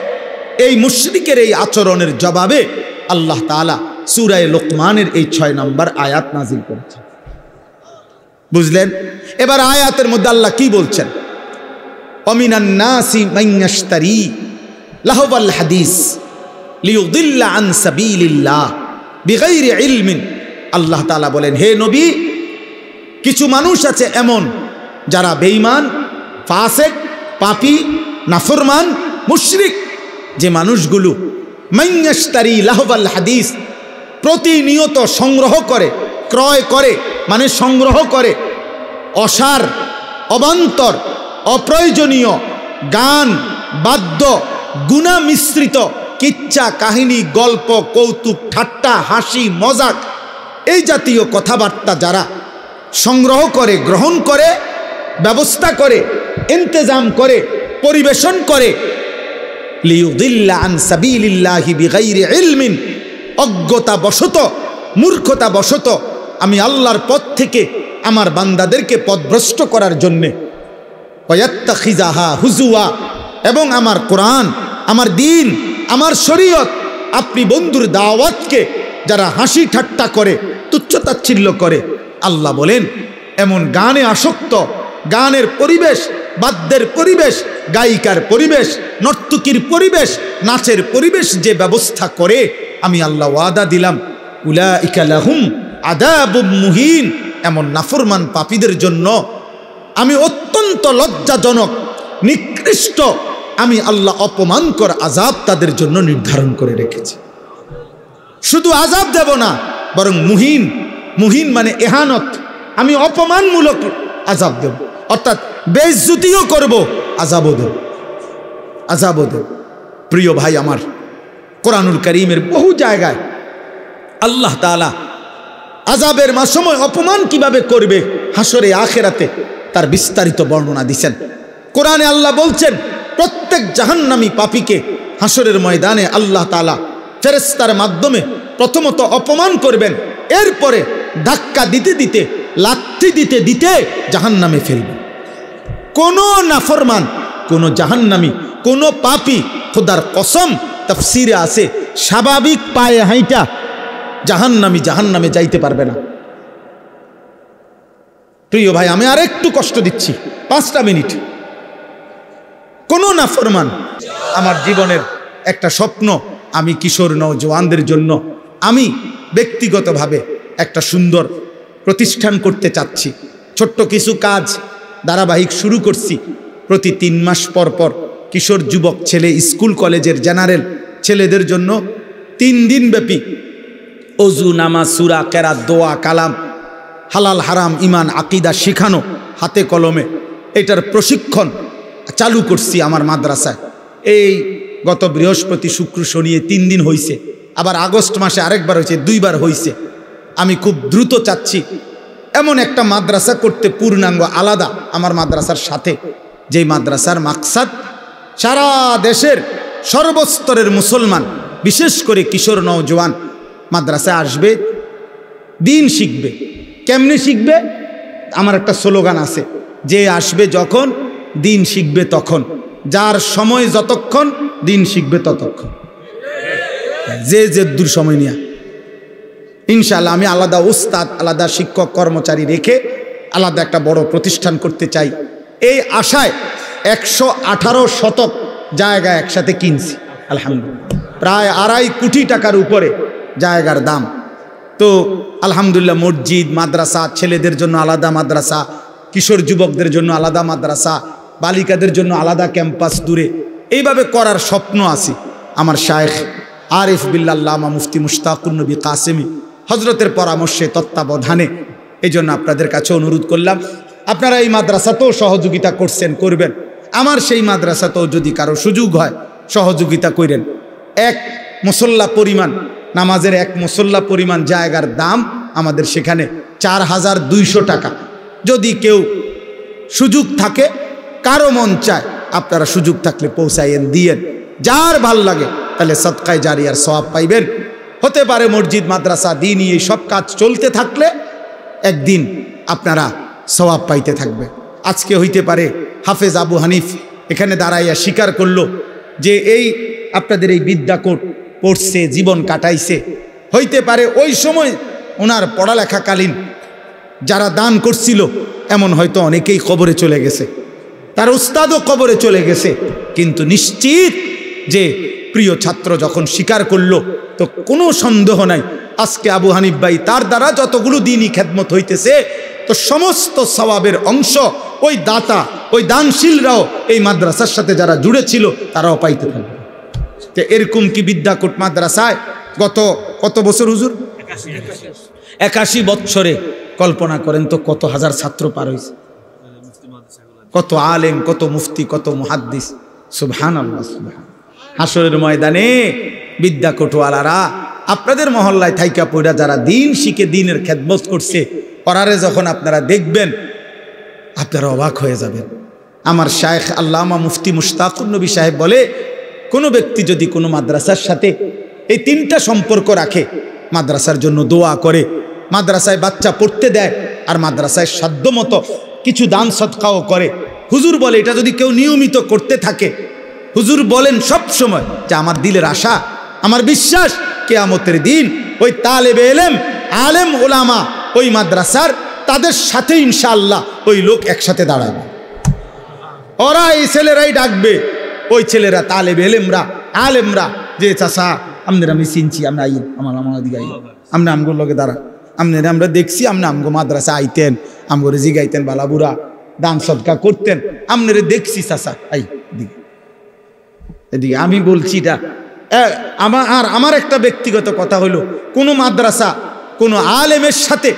এই মুশরিকের এই আচরণের জবাবে আল্লাহ তাআলা সূরা লোকমানের এই 6 নম্বর আয়াত নাজিল করেছেন। বুঝলেন? এবার আয়াতের মধ্যে আল্লাহ কি বলছেন? অমিনান নাসি মান ইয়াশতারি লাহওয়াল হাদিস লিয়ুদিল্লা আন সাবিলিল্লাহ বিগাইরি ইলমিন। আল্লাহ তাআলা বলেন, হে নবী, কিছু মানুষ আছে এমন যারা বেঈমান, ফাসিক, পাপী, নাফরমান, মুশরিক, যে মানুষগুলো মান ইয়াশতারি লাহওয়াল হাদিস, প্রতিনিয়ত সংগ্রহ করে, ক্রয় করে, মানে সংগ্রহ করে অসার, অবান্তর, অপ্রয়োজনীয় গান, বাদ্য, গুনাহ মিশ্রিত কিচ্ছা কাহিনী, গল্প, কৌতুক, ঠাট্টা, হাসি, মজাক, এই জাতীয় কথাবার্তা যারা সংগ্রহ করে, গ্রহণ করে, ব্যবস্থা করে, ইন্তজাম করে, পরিবেশন করে, লিয়ুদিল্লা আন সাবিলিল্লাহি বিগাইরি ইলমিন, অজ্ঞতা বশত, মূর্খতা বশত আমি আল্লাহর পথ থেকে আমার বান্দাদেরকে পথভ্রষ্ট করার জন্যে, ওয়াত্তাখিযাহা হুজুয়া, এবং আমার কোরআন, আমার দ্বীন, আমার শরীয়ত, আপনি বন্ধুর দাওয়াতকে যারা হাসি ঠাট্টা করে, তুচ্ছতাচ্ছিল্য করে, আল্লাহ বলেন এমন গানে আসক্ত, গানের পরিবেশ, বাদ্যের পরিবেশ, গায়িকার পরিবেশ, নর্তকীর পরিবেশ, নাচের পরিবেশ যে ব্যবস্থা করে, আমি আল্লাহ ওয়াদা দিলাম, উলাইকা লাহুম আযাবুম মুহিন, এমন নাফরমান পাপীদের জন্য আমি অত্যন্ত লজ্জাজনক, নিকৃষ্ট, আমি আল্লাহ অপমানকর আযাব তাদের জন্য নির্ধারণ করে রেখেছি। শুধু আযাব দেব না, বরং মুহিন, মুহিন মানে এহানত, আমি অপমানমূলক আযাব দেব, অর্থাৎ বেইজ্জতিও করব, আযাবও দেব, আযাবও দেব। প্রিয় ভাই আমার, কোরআনুল কারীমের বহু জায়গায় আল্লাহ তাআলা আযাবের সময় অপমান কিভাবে করবে, হাসরে আখেরাতে তার বিস্তারিত বর্ণনা দিয়েছেন। কোরআনে আল্লাহ বলছেন প্রত্যেক জাহান্নামী পাপীকে হাসরের ময়দানে আল্লাহ তাআলা ফেরেশতার মাধ্যমে প্রথমত অপমান করবেন, এরপরে ধাক্কা দিতে দিতে লাথি দিতে দিতে জাহান্নামে ফেলবেন। কোন নাফরমান, কোন জাহান্নামী, কোন পাপী, খোদার কসম তাফসীরে আছে স্বাভাবিক পায়ে হাইটা জাহান্নামে যাইতে পারবে না। প্রিয় ভাই, আমি আর একটু কষ্ট দিচ্ছি, 5টা মিনিট। কোন নাফরমান, আমার জীবনের একটা স্বপ্ন, আমি কিশোর নওজওয়ানদের জন্য আমি ব্যক্তিগতভাবে একটা সুন্দর প্রতিষ্ঠান করতে চাচ্ছি। ছোট্ট কিছু কাজ ধারাবাহিক শুরু করছি। প্রতি 3 মাস পর পর কিশোর যুবক ছেলে, স্কুল কলেজের জেনারেল ছেলেদের জন্য 3 দিন ব্যাপী অজু, নামাজ, সূরা, কেরাত, দোয়া, কালাম, হালাল হারাম, ইমান, আকীদা শেখানো হাতে কলমে, এটার প্রশিক্ষণ চালু করছি আমার মাদ্রাসায়। এই গত বৃহস্পতি, শুক্র, শনি 3 দিন হয়েছে, আবার আগস্ট মাসে আরেকবার হয়েছে, 2 বার হয়েছে। আমি খুব দ্রুত চাচ্ছি এমন একটা মাদ্রাসা করতে, পূর্ণাঙ্গ আলাদা আমার মাদ্রাসার সাথে, যেই মাদ্রাসার মাকসাদ সারা দেশের সর্বস্তরের মুসলমান, বিশেষ করে কিশোর নওজওয়ান মাদ্রাসায় আসবে, দিন শিখবে। কেমনে শিখবে? আমার একটা স্লোগান আছে, যে আসবে যখন দিন শিখবে তখন, যার সময় যতক্ষণ দিন শিখবে ততক্ষণ। যে দূর সময় নিয়ে ইনশাআল্লাহ আমি আলাদা উস্তাদ, আলাদা শিক্ষক কর্মচারী রেখে আলাদা একটা বড় প্রতিষ্ঠান করতে চাই। এই আশায় 118 শতক জায়গা একসাথে কিনছি, আলহামদুলিল্লাহ। প্রায় 2.5 কোটি টাকার উপরে জায়গার দাম। তো আলহামদুলিল্লাহ, মসজিদ, মাদ্রাসা, ছেলেদের জন্য আলাদা মাদ্রাসা, কিশোর যুবকদের জন্য আলাদা মাদ্রাসা, বালিকাদের জন্য আলাদা ক্যাম্পাস দূরে, এইভাবে করার স্বপ্ন আছে আমার শায়েখ আরিফ বিল্লাহ আল্লামা মুফতি মুশতাকুন নবী কাসেমি হজরতের পরামর্শে, তত্ত্বাবধানে। এই জন্য আপনাদের কাছে অনুরোধ করলাম, আপনারা এই মাদ্রাসাতেও সহযোগিতা করবেন। আমার সেই মাদ্রাসাতেও যদি কারো সুযোগ হয় সহযোগিতা করেন। 1 মুসল্লা পরিমাণ, নামাজের 1 মুসল্লা পরিমাণ জায়গার দাম আমাদের সেখানে 4200 টাকা। যদি কেউ সুযোগ থাকে, কারো মন চায়, আপনারা সুযোগ থাকলে পৌঁছাইয়েন, দিয়েন। যার ভাল লাগে তাহলে সদকায়ে জারিয়ার সওয়াব পাইবেন। হতে পারে মসজিদ, মাদ্রাসা, দ্বীনি এই সব কাজ চলতে থাকলে একদিন আপনারা সওয়াব পাইতে থাকবে। আজকে হইতে পারে হাফেজ আবু হানিফ এখানে দাঁড়াইয়া স্বীকার করলো যে এই আপনাদের এই বিদ্যাকোট পড়ছে, জীবন কাটাইছে। হইতে পারে ওই সময় ওনার পড়ালেখাকালীন যারা দান করছিল, এমন হয়তো অনেকেই কবরে চলে গেছে, তার উস্তাদও কবরে চলে গেছে। কিন্তু নিশ্চিত যে প্রিয় ছাত্র যখন স্বীকার করলো, তো কোনো সন্দেহ নাই আজকে আবু হানিফ ভাই তার দ্বারা যতগুলো দিনই খেদমত হইতেছে, তো সমস্ত সওয়াবের অংশ ওই দাতা, ওই দানশীলরাও এই মাদ্রাসার সাথে যারা জুড়ে ছিল তারাও পাইতে থাকবে। তো এরকম কি বিদ্যাকোট মাদ্রাসায় কত বছর হুজুর? 81 বছরে কল্পনা করেন তো কত হাজার ছাত্র পার হয়েছে, কত আলেম, কত মুফতি, কত মুহাদ্দিস। সুবহানাল্লাহ, সুবহান। হাসরের ময়দানে বিদ্যাকোটওয়ালারা আপনাদের মহল্লায় থাইকা পড়া যারা দিন শিখে দিনের খেদমত করছে, পরারে যখন আপনারা দেখবেন আপনারা অবাক হয়ে যাবেন। আমার শায়েখ আল্লামা মুফতি মুশতাকুন নবী সাহেব বলে, কোনো ব্যক্তি যদি কোনো মাদ্রাসার সাথে এই 3টা সম্পর্ক রাখে, মাদ্রাসার জন্য দোয়া করে, মাদ্রাসায় বাচ্চা পড়তে দেয়, আর মাদ্রাসায় সাধ্যমতো কিছু দান সদকাও করে, হুজুর বলে এটা যদি কেউ নিয়মিত করতে থাকে, হুজুর বলেন সব সময় যে আমার দিলের আশা, আমার বিশ্বাস, কিয়ামতের দিন ওই তালেবে ইলম, আলেম, ওলামা ওই মাদ্রাসার তাদের সাথে ইনশাআল্লাহ ওই লোক একসাথে দাঁড়াবে। ওরা এই ছেলেরাই ডাকবে, ওই ছেলেরা তালেবে ইলমরা, আলেমরা, যে চাচা আপনার আমি চিনছি, আমরা আইন আমার দিকে আই, আমরা আমগোর লগে দাঁড়া, আমরা দেখছি আপনি আমগো মাদ্রাসা আইতেন, আমগরে জিগাইতেন, বালাবুরা দান সদকা করতেন, আপনারে দেখছি চাচা, আই দিকে এদিকে। আমি বলছি এটা আমার একটা ব্যক্তিগত কথা হলো, কোনো মাদ্রাসা কোনো আলেমের সাথে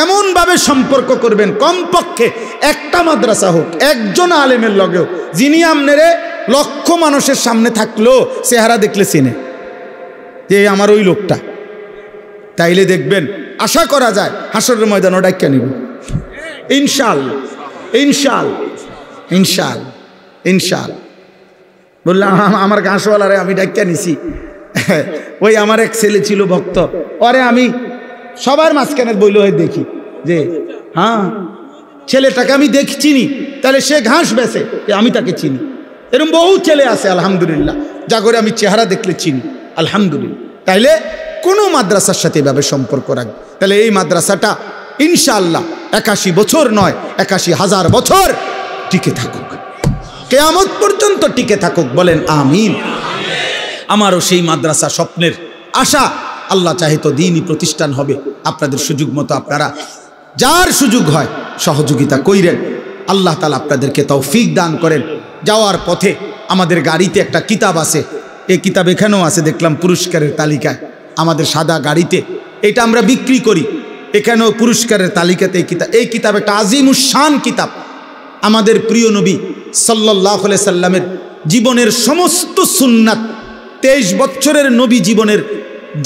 এমনভাবে সম্পর্ক করবেন, কমপক্ষে একটা মাদ্রাসা হোক, একজন আলেমের লগেও, যিনি আপনারে লক্ষ মানুষের সামনে থাকলেও চেহারা দেখলে চিনে যে আমার ওই লোকটা। তাইলে দেখবেন, আশা করা যায় হাসরের ময়দানও ডাক্কা নিব। ইনশাআল্লাহ ইনশাআল্লাহ ইনশাআল্লাহ ইনশাআল্লাহ। বললাম আমার ঘাসওয়ালারে আমি ডাক্তার নিছি, ওই আমার এক ছেলে ছিল ভক্ত, ওরে আমি সবার মাঝখানে বইল হয়ে দেখি যে হ্যাঁ ছেলেটাকে আমি চিনি, তাহলে সে ঘাস বেচে, আমি তাকে চিনি। এরকম বহু ছেলে আছে আলহামদুলিল্লাহ, যা করে আমি চেহারা দেখলে চিনি আলহামদুলিল্লাহ। তাইলে কোনো মাদ্রাসার সাথে এভাবে সম্পর্ক রাখবে, তাহলে এই মাদ্রাসাটা ইনশাআল্লাহ 81 বছর নয় 81,000 বছর টিকে থাকুক, কিয়ামত পর্যন্ত টিকে থাকুক, বলেন আমিন। আমারও সেই মাদ্রাসা স্বপ্নের আশা, আল্লাহ চাহে তো দ্বীনি প্রতিষ্ঠান হবে। আপনাদের সুযোগ মতো আপনারা যার সুযোগ হয় সহযোগিতা কইরেন, আল্লাহ তাআলা আপনাদেরকে তৌফিক দান করেন। যাওয়ার পথে আমাদের গাড়িতে একটা কিতাব আছে, এই কিতাব এখানেও আছে দেখলাম পুরস্কারের তালিকায়, আমাদের সাদা গাড়িতে, এটা আমরা বিক্রি করি, এখানেও পুরস্কারের তালিকাতে এই কিতাব একটা আজিমুস শান কিতাব। আমাদের প্রিয় নবী সাল্লাল্লাহু আলাইহি সাল্লামের জীবনের সমস্ত সুন্নাত, 23 বছরের নবী জীবনের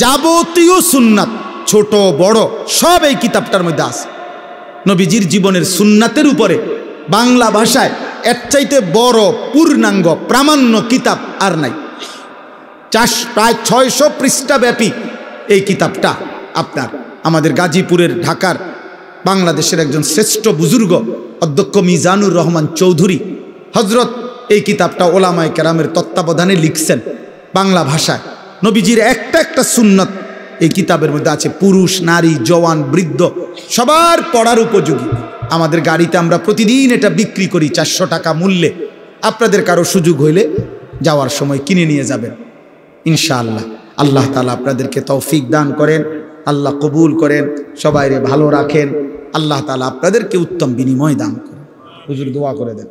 যাবতীয় সুন্নাত ছোট বড় সব এই কিতাবটার মধ্যে আছে। নবীজির জীবনের সুন্নাতের উপরে বাংলা ভাষায় এর চাইতে বড় পূর্ণাঙ্গ প্রামাণ্য কিতাব আর নাই। প্রায় 600 পৃষ্ঠা ব্যাপী এই কিতাবটা আপনার আমাদের গাজীপুরের ঢাকার বাংলাদেশের একজন শ্রেষ্ঠ বুজুর্গ অধ্যক্ষ মিজানুর রহমান চৌধুরী হজরত এই কিতাবটা ওলামায়ে কেরামের তত্ত্বাবধানে লিখছেন বাংলা ভাষায়। নবীজির একটা সুন্নত এই কিতাবের মধ্যে আছে, পুরুষ নারী জওয়ান বৃদ্ধ সবার পড়ার উপযোগী। আমাদের গাড়িতে আমরা প্রতিদিন এটা বিক্রি করি 400 টাকা মূল্যে। আপনাদের কারো সুযোগ হইলে যাওয়ার সময় কিনে নিয়ে যাবেন ইনশাআল্লাহ। আল্লাহ তাআলা আপনাদেরকে তৌফিক দান করেন, আল্লাহ কবুল করেন, সবাইরে ভালো রাখেন, আল্লাহ তাআলা আপনাদেরকে উত্তম বিনিময় দান করেন। হুজুর দোয়া করে দেন।